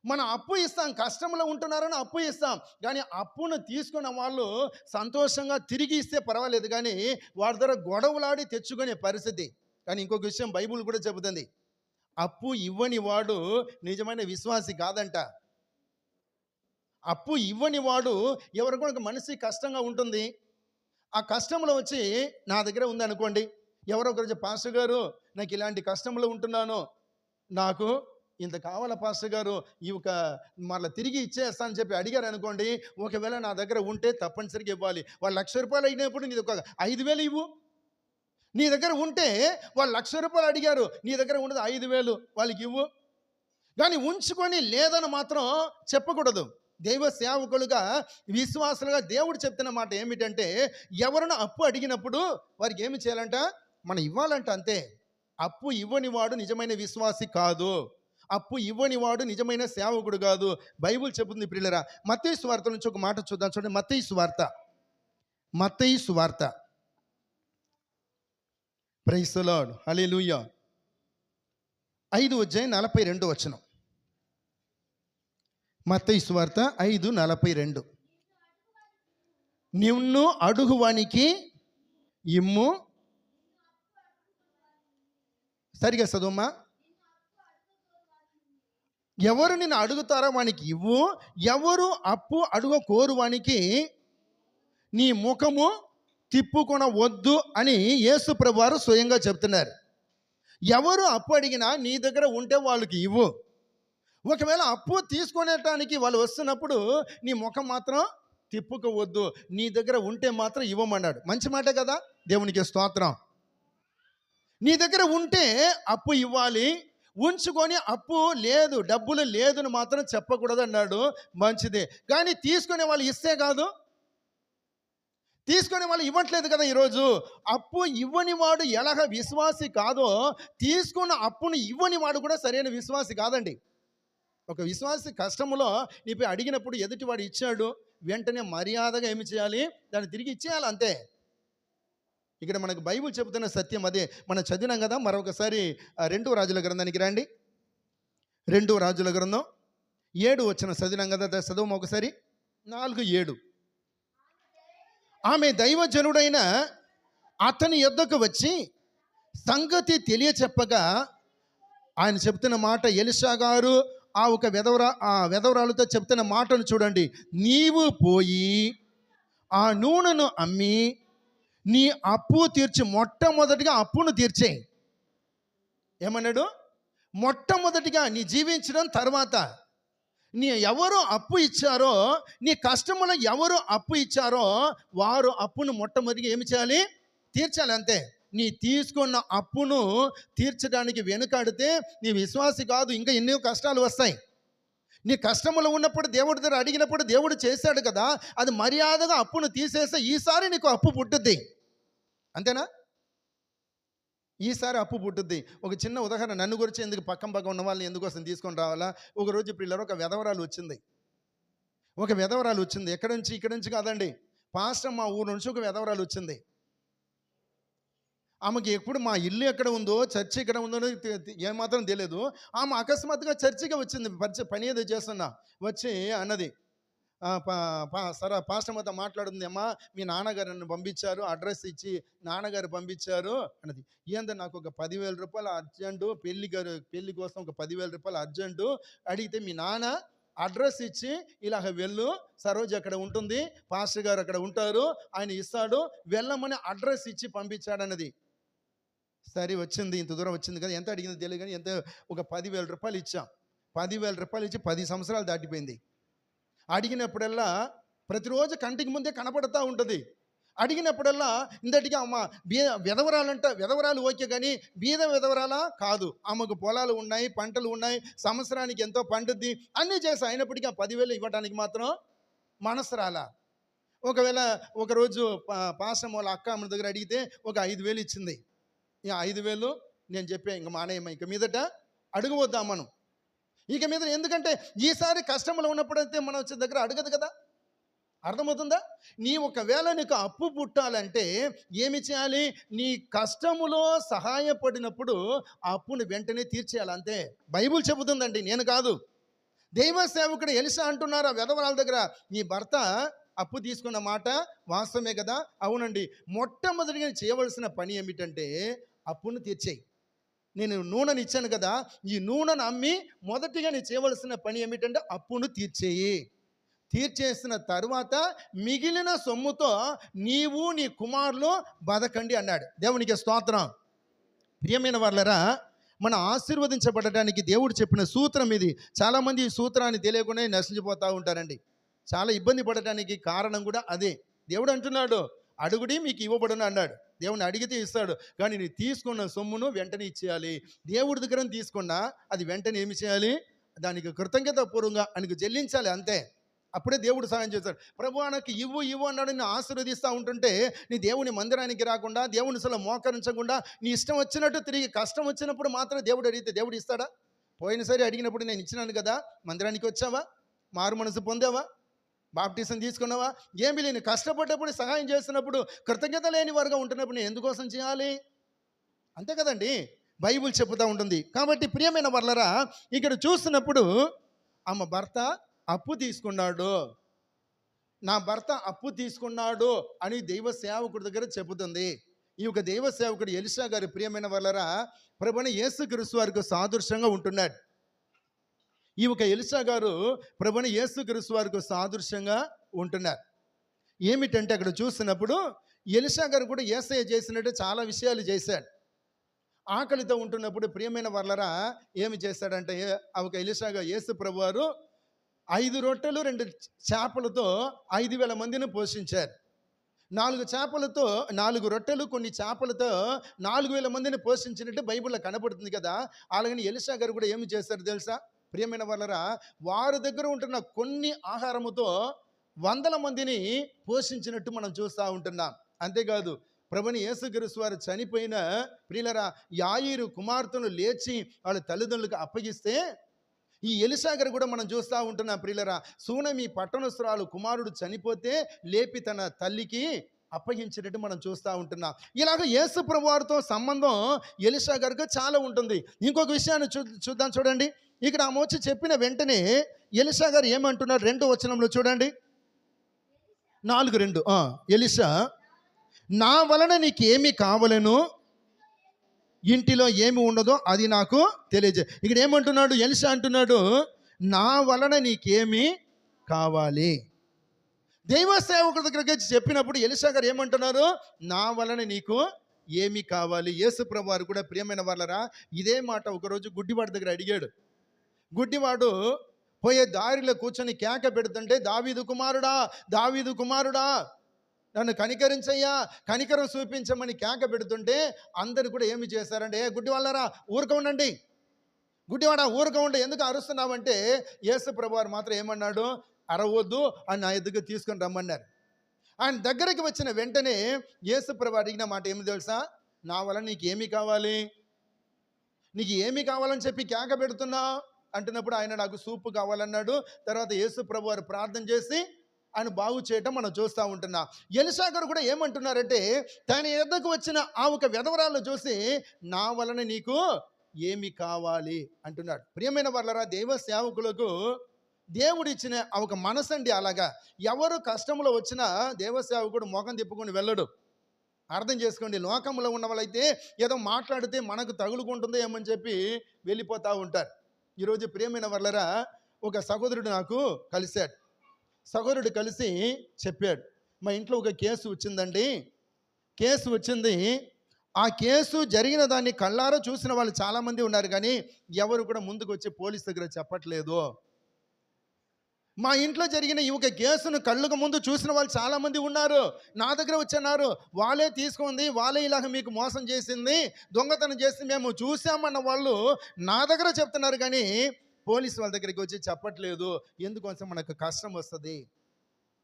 మనం అప్పు ఇస్తాం, కష్టంలో ఉంటున్నారని అప్పు ఇస్తాం, కానీ అప్పును తీసుకున్న వాళ్ళు సంతోషంగా తిరిగి ఇస్తే పర్వాలేదు, కానీ వాడి ద్వారా గొడవలాడి తెచ్చుకునే పరిస్థితి. కానీ ఇంకొక విషయం బైబిల్ కూడా చెబుతుంది, అప్పు ఇవ్వని వాడు నిజమైన విశ్వాసి కాదంట. అప్పు ఇవ్వని వాడు ఎవరు కూడా మనిషి కష్టంగా ఉంటుంది, ఆ కష్టంలో వచ్చి నా దగ్గర ఉందనుకోండి, ఎవరో ఒకరు పాస్టర్ గారు నాకు ఇలాంటి కష్టంలో ఉంటున్నాను, నాకు ఇంత కావాలా పాస్టర్ గారు, మళ్ళీ తిరిగి ఇచ్చేస్తానని చెప్పి అడిగారు అనుకోండి, ఒకవేళ నా దగ్గర ఉంటే తప్పనిసరిగా ఇవ్వాలి. వాళ్ళు ₹1,00,000 అయినప్పుడు నీ ఒక 5,000 ఇవ్వు. నీ దగ్గర ఉంటే వాళ్ళు ₹1,00,000 అడిగారు, నీ దగ్గర ఉండదు 5,000 వాళ్ళకి ఇవ్వు. కానీ ఉంచుకొని లేదని మాత్రం చెప్పకూడదు. దైవ సేవకులుగా, విశ్వాసులుగా దేవుడు చెప్తున్న మాట ఏమిటంటే, ఎవరిని అప్పు అడిగినప్పుడు వారికి ఏమి చేయాలంట, మనం ఇవ్వాలంట, అంతే. అప్పు ఇవ్వని వాడు నిజమైన విశ్వాసి కాదు, అప్పు ఇవ్వని వాడు నిజమైన సేవకుడు కాదు. బైబిల్ చెబుతుంది ప్రియులరా. మత్తయి సువార్త నుంచి ఒక మాట చూద్దాం, చూడండి. మత్తయి సువార్త ప్రైజ్ ది లార్డ్, హల్లెలూయా. 5:42 మత్తయి సువార్త 5:42. నిన్ను అడుగువానికి ఇమ్ము. సరిగా చదువుమా. ఎవరు నిన్ను అడుగుతారో వానికి ఇవ్వు, ఎవరు అప్పు అడుగు కోరువానికి నీ ముఖము తిప్పుకొనవద్దు అని యేసు ప్రభువారు స్వయంగా చెప్తున్నారు. ఎవరు అప్పు అడిగినా నీ దగ్గర ఉంటే వాళ్ళకి ఇవ్వు. ఒకవేళ అప్పు తీసుకునేటానికి వాళ్ళు వస్తున్నప్పుడు నీ ముఖం మాత్రం తిప్పుకోవద్దు, నీ దగ్గర ఉంటే మాత్రం ఇవ్వమన్నాడు. మంచి మాట కదా, దేవునికి స్తోత్రం. నీ దగ్గర ఉంటే అప్పు ఇవ్వాలి, ఉంచుకొని అప్పు లేదు, డబ్బులు లేదని మాత్రం చెప్పకూడదు అన్నాడు. మంచిదే, కానీ తీసుకునే వాళ్ళు ఇస్తే కాదు, తీసుకునే వాళ్ళు ఇవ్వట్లేదు కదా. ఈరోజు అప్పు ఇవ్వని వాడు ఎలాగ విశ్వాసి కాదో, తీసుకున్న అప్పును ఇవ్వని వాడు కూడా సరైన విశ్వాసి కాదండి. ఒక విశ్వాసి కష్టంలో నీపై అడిగినప్పుడు ఎదుటివాడు ఇచ్చాడు, వెంటనే మర్యాదగా ఏమి చేయాలి, దాన్ని తిరిగి ఇచ్చేయాలి, అంతే. ఇక్కడ మనకు బైబిల్ చెబుతున్న సత్యం అదే. మనం చదివినాం కదా. మరొకసారి 2 రాజుల గ్రంథానికి రండి. 2 రాజుల గ్రంథం 7 చదివినాం కదా, చదువు ఒకసారి. 4:7. ఆమె దైవజనుడైన అతని యొద్దకు వచ్చి సంగతి తెలియచెప్పగా, ఆయన చెప్తున్న మాట, ఎలీషా గారు ఆ వెధవరాలతో చెప్తున్న మాటను చూడండి. నీవు పోయి ఆ నూనెను అమ్మి నీ అప్పు తీర్చి, మొట్టమొదటిగా అప్పును తీర్చేయి. ఏమన్నాడు? మొట్టమొదటిగా నీ జీవించడం, తర్వాత నీ ఎవరు అప్పు ఇచ్చారో, నీ కష్టములో ఎవరు అప్పు ఇచ్చారో వారు అప్పును మొట్టమొదటిగా ఏమి చేయాలి, తీర్చాలి, అంతే. నీ తీసుకున్న అప్పును తీర్చడానికి వెనుకాడితే నీ విశ్వాసి కాదు, ఇంకా ఎన్నో కష్టాలు వస్తాయి. నీ కష్టములో ఉన్నప్పుడు దేవుడి దగ్గర అడిగినప్పుడు దేవుడు చేశాడు కదా, అది మర్యాదగా అప్పును తీసేస్తే ఈసారి నీకు అప్పు పుట్టుద్ది, అంతేనా? ఈసారి అప్పు పుట్టుద్ది. ఒక చిన్న ఉదాహరణ నన్ను గురించి ఎందుకు పక్కన ఉన్న వాళ్ళని ఎందుకోసం తీసుకొని రావాలా? ఒకరోజు పిల్లలు ఒక విధవరాలు వచ్చింది. ఎక్కడి నుంచి? ఇక్కడి నుంచి కాదండి. పాస్టర్ మా ఊరు నుంచి ఒక విధవరాలు వచ్చింది. ఆమెకి ఎప్పుడు మా ఇల్లు ఎక్కడ ఉందో, చర్చి ఎక్కడ ఉందో ఏమాత్రం తెలియదు. ఆమె అకస్మాత్తుగా చర్చికి వచ్చింది. పని ఏదో చేస్తున్నా. వచ్చి అన్నది, పాస్టర్ మాతో మాట్లాడుతుంది, అమ్మా మీ నాన్నగారు నన్ను పంపించారు, అడ్రస్ ఇచ్చి నాన్నగారు పంపించారు అన్నది. ఏందో నాకు ఒక 10,000 రూపాయలు అర్జెంటు, పెళ్లి కోసం ఒక 10,000 రూపాయలు అర్జెంటు అడిగితే మీ నాన్న అడ్రస్ ఇచ్చి ఇలాగ వెళ్ళు, సరోజ అక్కడ ఉంటుంది, పాస్టర్ గారు అక్కడ ఉంటారు, ఆయన ఇస్తాడు, వెళ్ళమని అడ్రస్ ఇచ్చి పంపించాడన్నది. సరే వచ్చింది, ఇంత దూరం వచ్చింది కదా, ఎంత అడిగిందో తెలియదు కానీ ఎంత ఒక 10,000 రూపాయలు ఇచ్చాం. 10,000 రూపాయలు ఇచ్చి 10 సంవత్సరాలు దాటిపోయింది. అడిగినప్పుడల్లా ప్రతిరోజు కంటికి ముందే కనపడతా ఉంటుంది. అడిగినప్పుడల్లా ఇందటిగా అమ్మ విధవరాలు ఓకే, కానీ బీద విధవరాలా కాదు, ఆమెకు పొలాలు ఉన్నాయి, పంటలు ఉన్నాయి, సంవత్సరానికి ఎంతో పండుద్ది, అన్నీ చేసి అయినప్పటికీ ఆ 10,000 ఇవ్వడానికి మాత్రం మనసు రాలా. ఒకవేళ ఒకరోజు పాస్టర్ వాళ్ళ అక్క ఆమె దగ్గర అడిగితే ఒక 5,000 ఇచ్చింది. ఈ 5,000 నేను చెప్పా, ఇంక మానేయమ్మ, ఇంక మీదట అడుగువద్దామను. ఇక మీద ఎందుకంటే ఈసారి కష్టంలో ఉన్నప్పుడైతే మనం వచ్చే దగ్గర అడగదు కదా. అర్థమవుతుందా? ఒకవేళ నీకు అప్పు పుట్టాలంటే ఏమి చేయాలి? నీ కష్టములో సహాయపడినప్పుడు ఆ అప్పుని వెంటనే తీర్చేయాలి, అంతే. బైబుల్ చెబుతుందండి, నేను కాదు. దైవ సేవకుడు ఎలీషా అంటున్నారు ఆ విధవరాల దగ్గర, నీ భర్త అప్పు తీసుకున్న మాట వాస్తవమే కదా? అవునండి. మొట్టమొదటిగా చేయవలసిన పని ఏమిటంటే అప్పును తీర్చేయి. నేను నూనెని ఇచ్చాను కదా, ఈ నూనెను అమ్మి మొదటిగా నేను చేయవలసిన పని ఏమిటంటే అప్పును తీర్చేసిన తరువాత మిగిలిన సొమ్ముతో నీవు నీ కుమారులు బతకండి అన్నాడు. దేవునికి స్తోత్రం. ప్రియమైన వాళ్ళరా, మన ఆశీర్వదించబడటానికి దేవుడు చెప్పిన సూత్రం ఇది. చాలామంది ఈ సూత్రాన్ని తెలియకుండా నశించిపోతూ ఉంటారండి. చాలా ఇబ్బంది పడటానికి కారణం కూడా అదే. దేవుడు అంటున్నాడు, అడుగుడి మీకు ఇవ్వబడును అన్నాడు. దేవుని అడిగితే ఇస్తాడు, కానీ నీ తీసుకున్న సొమ్మును వెంటనే ఇచ్చేయాలి. దేవుడి దగ్గర తీసుకున్నా అది వెంటనే ఏమి చేయాలి? దానికి కృతజ్ఞతాపూర్వంగా ఆయనకు చెల్లించాలి, అంతే. అప్పుడే దేవుడు సహాయం చేస్తాడు. ప్రభు నాకు ఇవ్వు అన్నాడు, నేను ఆశీర్వదిస్తూ ఉంటుంటే నీ దేవుని మందిరానికి రాకుండా, దేవుని అసలు మోకరించకుండా నీ ఇష్టం వచ్చినట్టు తిరిగి కష్టం వచ్చినప్పుడు మాత్రం దేవుడు అడిగితే దేవుడు ఇస్తాడా? పోయినసారి అడిగినప్పుడు నేను ఇచ్చినాను కదా, మందిరానికి వచ్చావా? మారు మనసు పొందావా? బాప్టిజం తీసుకున్నావా? ఏమి లేని కష్టపడ్డప్పుడు సహాయం చేస్తున్నప్పుడు కృతజ్ఞత లేని వారుగా ఉంటున్నప్పుడు నేను ఎందుకోసం చేయాలి? అంతే కదండి, బైబుల్ చెబుతూ ఉంటుంది. కాబట్టి ప్రియమైన వర్లరా, ఇక్కడ చూస్తున్నప్పుడు ఆమె భర్త అప్పు తీసుకున్నాడు, నా భర్త అప్పు తీసుకున్నాడు అని దైవ సేవకుడి దగ్గర చెబుతుంది. ఈ యొక్క దైవ సేవకుడు ఎలీషా గారి ప్రియమైన వర్లరా, ప్రభువైన యేసుక్రీస్తు వారికి సాదృశ్యంగా ఉంటున్నాడు. ఈ ఒక ఎలీషా గారు ప్రభువైన యేసుక్రీస్తు వారికి సాదృశ్యంగా ఉంటున్నారు. ఏమిటంటే అక్కడ చూస్తున్నప్పుడు ఎలీషా గారు కూడా యేసయ్య చేసినట్టు చాలా విషయాలు చేశాడు. ఆకలితో ఉంటున్నప్పుడు ప్రియమైన వర్లరా ఏమి చేశాడంటే ఆ ఒక ఎలీషా గారు యేసు ప్రభు వారు 5 రొట్టెలు 2 చేపలతో 5,000 మందిని పోషించారు. 4 చేపలతో 4 రొట్టెలు కొన్ని చేపలతో 4,000 మందిని పోషించినట్టు బైబిల్లో కనపడుతుంది కదా. అలాగని ఎలీషా గారు కూడా ఏమి చేశారు తెలుసా? ప్రియమైన వాళ్ళరా, వారి దగ్గర ఉంటున్న కొన్ని ఆహారముతో 100 మందిని పోషించినట్టు మనం చూస్తూ ఉంటున్నాం. అంతేకాదు ప్రభుని యేసుక్రీస్తు వారు చనిపోయిన ప్రియులరా యాయీరు కుమార్తెను లేచి వాళ్ళ తల్లిదండ్రులకు అప్పగిస్తే ఈ ఎలీషా గారు కూడా మనం చూస్తూ ఉంటున్నాం. ప్రియులరా, సూనమి పట్టణస్తురాలు కుమారుడు చనిపోతే లేపి తన తల్లికి అప్పగించినట్టు మనం చూస్తూ ఉంటున్నాం. ఇలాగ యేసు ప్రభు వారితో సంబంధం ఎలీషా గారికి చాలా ఉంటుంది. ఇంకొక విషయాన్ని చూద్దాం, చూడండి. ఇక్కడ ఆమె వచ్చి చెప్పిన వెంటనే ఎలీషా గారు ఏమంటున్నారు? 2వ వచనంలో చూడండి, 4:2. ఎలీషా, నా వలన నీకేమి కావలెను, ఇంటిలో ఏమి ఉండదో అది నాకు తెలియజే. ఇక్కడ ఏమంటున్నాడు? ఎలీషా అంటున్నాడు, నా వలన నీకేమి కావాలి. దైవ సేవకుడి దగ్గరికి చెప్పినప్పుడు ఎలీషా గారు ఏమంటున్నారు? నా వలన నీకు ఏమి కావాలి. యేసు ప్రభు వారు కూడా ప్రియమైన వాళ్ళరా ఇదే మాట ఒకరోజు గుడ్డివాడి దగ్గర అడిగాడు. గుడ్డివాడు పోయే దారిలో కూర్చొని కేక పెడుతుంటే, దావీదు కుమారుడా నన్ను కనికరించయ్యా, కనికరం చూపించమని కేక పెడుతుంటే అందరు కూడా ఏమి చేశారంటే, గుడ్డి వాళ్ళరా ఊరుక ఉండండి, గుడ్డివాడా ఊరుక ఉండి ఎందుకు అరుస్తున్నావంటే యేసు ప్రభు వారు మాత్రం ఏమన్నాడు? అరవద్దు అని నా ఎదుగు తీసుకొని రమ్మన్నారు. ఆయన దగ్గరికి వచ్చిన వెంటనే యేసు ప్రభు అడిగిన మాట ఏమి తెలుసా? నా వలన నీకు ఏమి కావాలి, నీకు ఏమి కావాలని చెప్పి కేక పెడుతున్నా అంటున్నప్పుడు ఆయన నాకు సూపు కావాలన్నాడు. తర్వాత యేసు ప్రభు వారు ప్రార్థన చేసి ఆయన బాగు చేయటం మనం చూస్తూ ఉంటున్నాం. ఎలీషా గారు కూడా ఏమంటున్నారంటే తన ఎద్దకు వచ్చిన ఆ ఒక విధవరాలను చూసి నా వలన నీకు ఏమి కావాలి అంటున్నాడు. ప్రియమైన వాళ్ళరా, దైవ సేవకులకు దేవుడిచ్చిన ఆ ఒక మనసండి. అలాగా ఎవరు కష్టంలో వచ్చినా దేవ సేవకుడు మొఖం తిప్పుకొని వెళ్ళడు. అర్థం చేసుకోండి. లోకంలో ఉన్న వాళ్ళైతే ఏదో మాట్లాడితే మనకు తగులుకుంటుందో ఏమని చెప్పి వెళ్ళిపోతూ ఉంటారు. ఈరోజు ప్రియమైన వాళ్ళరా, ఒక సహోదరుడు నాకు కలిశాడు. సహోదరుడు కలిసి చెప్పాడు, మా ఇంట్లో ఒక కేసు వచ్చిందండి, కేసు వచ్చింది. ఆ కేసు జరిగిన దాన్ని కళ్ళారా చూసిన వాళ్ళు చాలామంది ఉన్నారు, కానీ ఎవరు కూడా ముందుకు వచ్చి పోలీస్ దగ్గర చెప్పట్లేదు. మా ఇంట్లో జరిగిన ఈ ఒక కేసును కళ్ళకు ముందు చూసిన వాళ్ళు చాలామంది ఉన్నారు, నా దగ్గర వచ్చన్నారు. వాళ్ళే తీసుకుంది, వాళ్ళే ఇలాగ మీకు మోసం చేసింది, దొంగతనం చేసి మేము చూసామన్న వాళ్ళు నా దగ్గర చెప్తున్నారు, కానీ పోలీసు వాళ్ళ దగ్గరికి వచ్చి చెప్పట్లేదు. ఎందుకోసం మనకు కష్టం వస్తుంది,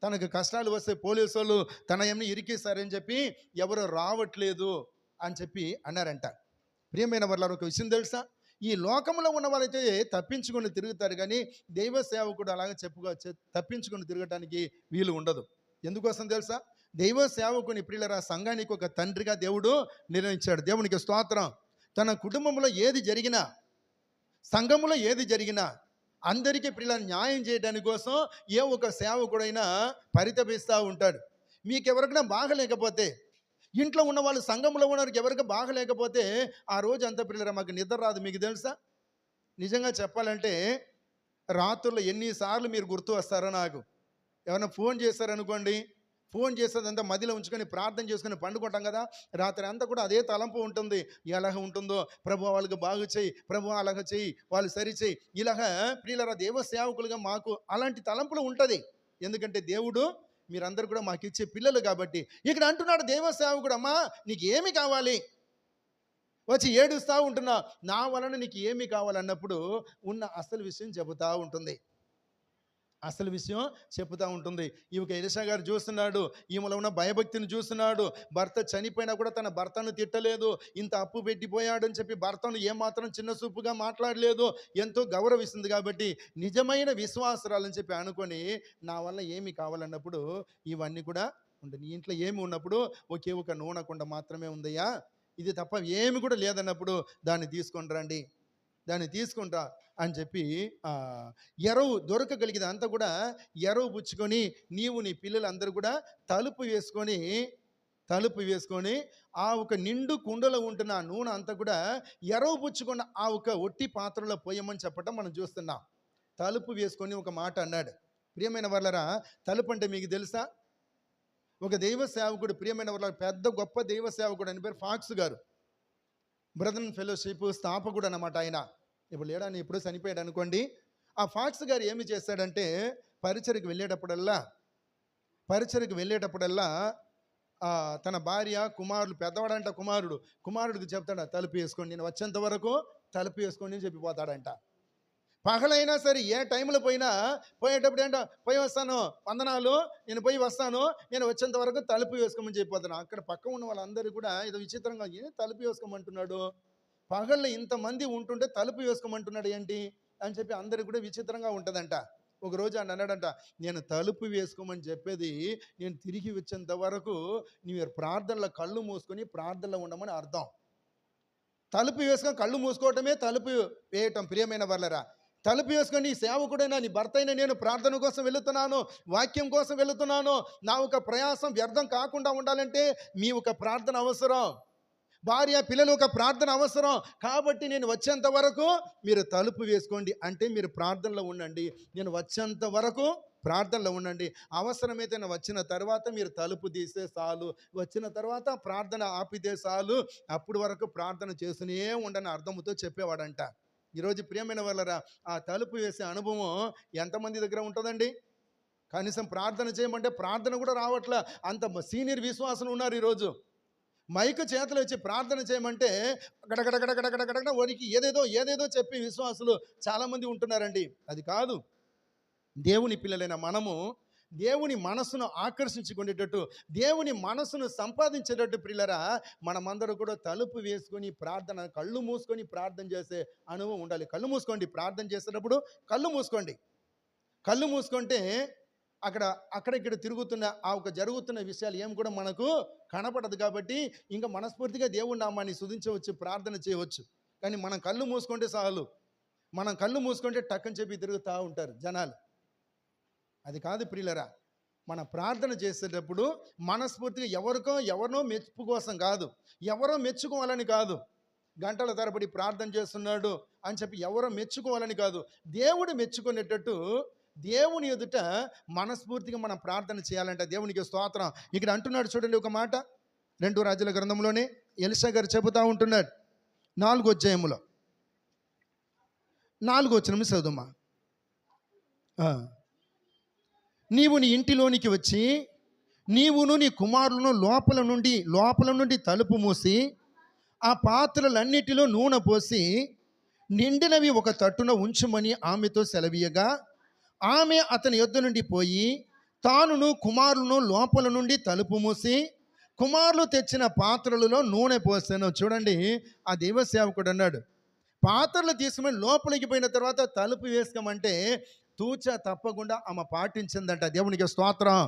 తనకు కష్టాలు వస్తే పోలీసు వాళ్ళు తన ఏమని ఇరికిస్తారని చెప్పి ఎవరు రావట్లేదు అని చెప్పి అన్నారంట. ప్రియమైన వాళ్ళ ఒక విషయం తెలుసా, ఈ లోకంలో ఉన్న వాళ్ళైతే తప్పించుకొని తిరుగుతారు, కానీ దైవ సేవకుడు అలాగే తప్పించుకొని తిరగటానికి వీలు ఉండదు. ఎందుకోసం తెలుసా, దైవ సేవకుని ప్రియులరా సంఘానికి ఒక తండ్రిగా దేవుడు నిర్ణయించాడు. దేవునికి స్తోత్రం. తన కుటుంబంలో ఏది జరిగినా, సంఘంలో ఏది జరిగినా అందరికీ ప్రియుల న్యాయం చేయడానికి కోసం ఏ ఒక సేవకుడైనా పరితపిస్తూ ఉంటాడు. మీకు ఎవరికైనా బాగలేకపోతే, ఇంట్లో ఉన్న వాళ్ళు సంఘంలో ఉన్నవారికి ఎవరికి బాగలేకపోతే ఆ రోజు అంత పిల్లరా మాకు నిద్ర రాదు. మీకు తెలుసా, నిజంగా చెప్పాలంటే రాత్రుల్లో ఎన్నిసార్లు మీరు గుర్తు వస్తారో నాకు. ఎవరైనా ఫోన్ చేశారనుకోండి, ఫోన్ చేసేదంతా మదిలో ఉంచుకొని ప్రార్థన చేసుకొని పండుకుంటాం కదా, రాత్రి అంతా కూడా అదే తలంపు ఉంటుంది. ఎలాగ ఉంటుందో, ప్రభు వాళ్ళకి బాగు చేయి, ప్రభు అలాగ చేయి, వాళ్ళు సరి చేయి, ఇలాగ ప్రియులరా దేవ సేవకులుగా మాకు అలాంటి తలంపులు ఉంటుంది. ఎందుకంటే దేవుడు మీరందరూ కూడా మాకు ఇచ్చే పిల్లలు కాబట్టి. ఇక్కడ అంటున్నాడు దేవ సేవకుడు, అమ్మా నీకు ఏమి కావాలి, వచ్చి ఏడుస్తూ ఉంటున్నా, నా వలన నీకు ఏమి కావాలన్నప్పుడు ఉన్న అసలు విషయం చెబుతూ ఉంటుంది. అసలు విషయం చెప్తూ ఉంటుంది. ఈ ఒక ఎలీషా గారు చూస్తున్నాడు, ఈమెలో ఉన్న భయభక్తిని చూస్తున్నాడు. భర్త చనిపోయినా కూడా తన భర్తను తిట్టలేదు, ఇంత అప్పు పెట్టిపోయాడు అని చెప్పి భర్తను ఏమాత్రం చిన్న చూపుగా మాట్లాడలేదు, ఎంతో గౌరవిస్తుంది. కాబట్టి నిజమైన విశ్వాసరాలని చెప్పి అనుకొని నా వల్ల ఏమి కావాలన్నప్పుడు ఇవన్నీ కూడా ఉంటుంది. నీ ఇంట్లో ఏమి ఉన్నప్పుడు ఒకే ఒక నూనె కుండ మాత్రమే ఉందయ్యా, ఇది తప్ప ఏమి కూడా లేదన్నప్పుడు దాన్ని తీసుకొని రండి, దాన్ని తీసుకుంటా అని చెప్పి ఎరవు దొరకగలిగేది అంతా కూడా ఎరవు పుచ్చుకొని నీవు నీ పిల్లలందరూ కూడా తలుపు వేసుకొని ఆ ఒక నిండు కుండలో ఉంటున్న ఆ నూనె అంతా కూడా ఎరవు పుచ్చుకున్న ఆ ఒక ఒట్టి పాత్రలో పోయమని చెప్పటం మనం చూస్తున్నాం. తలుపు వేసుకొని ఒక మాట అన్నాడు. ప్రియమైన వాళ్ళరా, తలుపు అంటే మీకు తెలుసా, ఒక దైవ సేవకుడు, ప్రియమైన వాళ్ళ పెద్ద గొప్ప దైవ సేవకుడు అని పేరు ఫాక్స్ గారు, బ్రదరన్ ఫెలోషిప్ స్థాపకుడు అన్నమాట. ఆయన ఇప్పుడు లేడని ఎప్పుడూ చనిపోయాడు అనుకోండి. ఆ ఫాక్స్ గారు ఏమి చేశాడంటే పరిచర్కి వెళ్ళేటప్పుడల్లా తన భార్య, కుమారుడు, పెద్దవాడంట కుమారుడికి చెప్తాడు తలుపు వేసుకోండి, నేను వచ్చేంత వరకు తలుపు వేసుకోండి అని చెప్పిపోతాడంట. పగలైనా సరే ఏ టైంలో పోయేటప్పుడు ఏంటో పోయి వస్తాను, వందనాలు, నేను పోయి వస్తాను, నేను వచ్చేంత వరకు తలుపు వేసుకోమని చెప్పిపోతాను. అక్కడ పక్క ఉన్న వాళ్ళందరూ కూడా ఏదో విచిత్రంగా, తలుపు వేసుకోమంటున్నాడు, పగళ్ళు ఇంతమంది ఉంటుంటే తలుపు వేసుకోమంటున్నాడు ఏంటి అని చెప్పి అందరికి కూడా విచిత్రంగా ఉంటుందంట. ఒకరోజు ఆయన అన్నాడంట, నేను తలుపు వేసుకోమని చెప్పేది నేను తిరిగి వచ్చేంత వరకు మీరు ప్రార్థనలో కళ్ళు మూసుకొని ప్రార్థనలో ఉండమని అర్థం. తలుపు వేసుకొని కళ్ళు మూసుకోవటమే తలుపు వేయటం. ప్రియమైన వాళ్ళరా, తలుపు వేసుకొని నీ సేవకుడైనా నీ భర్త అయినా నేను ప్రార్థన కోసం వెళుతున్నాను, వాక్యం కోసం వెళుతున్నాను, నా ఒక ప్రయాసం వ్యర్థం కాకుండా ఉండాలంటే మీ ఒక ప్రార్థన అవసరం, భార్య పిల్లలు ఒక ప్రార్థన అవసరం. కాబట్టి నేను వచ్చేంత వరకు మీరు తలుపు వేసుకోండి అంటే మీరు ప్రార్థనలో ఉండండి, నేను వచ్చేంత వరకు ప్రార్థనలో ఉండండి, అవసరమైతే నేను వచ్చిన తర్వాత మీరు తలుపు తీస్తే చాలు, వచ్చిన తర్వాత ప్రార్థన ఆపితే చాలు, అప్పుడు వరకు ప్రార్థన చేస్తూనే ఉండని అర్థంతో చెప్పేవాడంట. ఈరోజు ప్రియమైన వాళ్ళరా, ఆ తలుపు వేసే అనుభవం ఎంతమంది దగ్గర ఉంటుందండి? కనీసం ప్రార్థన చేయమంటే ప్రార్థన కూడా రావట్లే, అంత సీనియర్ విశ్వాసులు ఉన్నారు ఈరోజు. మైకు చేతులు వచ్చి ప్రార్థన చేయమంటే గడగడగడగడగడగడ వరికి ఏదేదో చెప్పి విశ్వాసులు చాలామంది ఉంటున్నారండి. అది కాదు. దేవుని పిల్లలైన మనము దేవుని మనసును ఆకర్షించుకునేటట్టు, దేవుని మనసును సంపాదించేటట్టు ప్రియులరా, మనమందరూ కూడా తలుపు వేసుకొని ప్రార్థన, కళ్ళు మూసుకొని ప్రార్థన చేసే అనుభవం ఉండాలి. కళ్ళు మూసుకోండి, ప్రార్థన చేసేటప్పుడు కళ్ళు మూసుకోండి. కళ్ళు మూసుకుంటే అక్కడ అక్కడిక్కడ తిరుగుతున్న ఆ ఒక జరుగుతున్న విషయాలు ఏం కూడా మనకు కనపడదు. కాబట్టి ఇంకా మనస్ఫూర్తిగా దేవుని నామాన్ని స్తుతించవచ్చు, ప్రార్థన చేయవచ్చు. కానీ మనం కళ్ళు మూసుకుంటే చాలు. మనం కళ్ళు మూసుకుంటే టక్కని చెప్పి తిరుగుతూ ఉంటారు జనాలు. అది కాదు ప్రియులరా. మన ప్రార్థన చేసేటప్పుడు మనస్ఫూర్తిగా ఎవరినో మెప్పు కోసం కాదు, ఎవరో మెచ్చుకోవాలని కాదు, గంటల తరబడి ప్రార్థన చేస్తున్నాడు అని చెప్పి ఎవరో మెచ్చుకోవాలని కాదు, దేవుడు మెచ్చుకునేటట్టు దేవుని ఎదుట మనస్ఫూర్తిగా మనం ప్రార్థన చేయాలంటే దేవునికి స్తోత్రం. ఇక్కడ అంటున్నాడు చూడండి ఒక మాట, 2 రాజుల గ్రంథంలోనే ఎలీషా గారు చెబుతూ ఉంటున్నాడు 4వ అధ్యాయములో 4వ వచనం చదువుమా. నీవు నీ ఇంటిలోనికి వచ్చి నీవును నీ కుమారులను లోపల నుండి తలుపు మూసి ఆ పాత్రలన్నిటిలో నూనె పోసి నిండినవి ఒక తట్టున ఉంచుమని ఆమెతో సెలవీయగా, ఆమె అతని యొద్ద నుండి పోయి తానును కుమారులను లోపల నుండి తలుపు మూసి కుమారులు తెచ్చిన పాత్రలలో నూనె పోసాను. చూడండి, ఆ దైవసేవకుడు అన్నాడు, పాత్రలు తీసుకుని లోపలికి పోయిన తర్వాత తలుపు వేసుకోమంటే తూచా తప్పకుండా ఆమె పాటించిందంట. దేవునికి స్తోత్రం.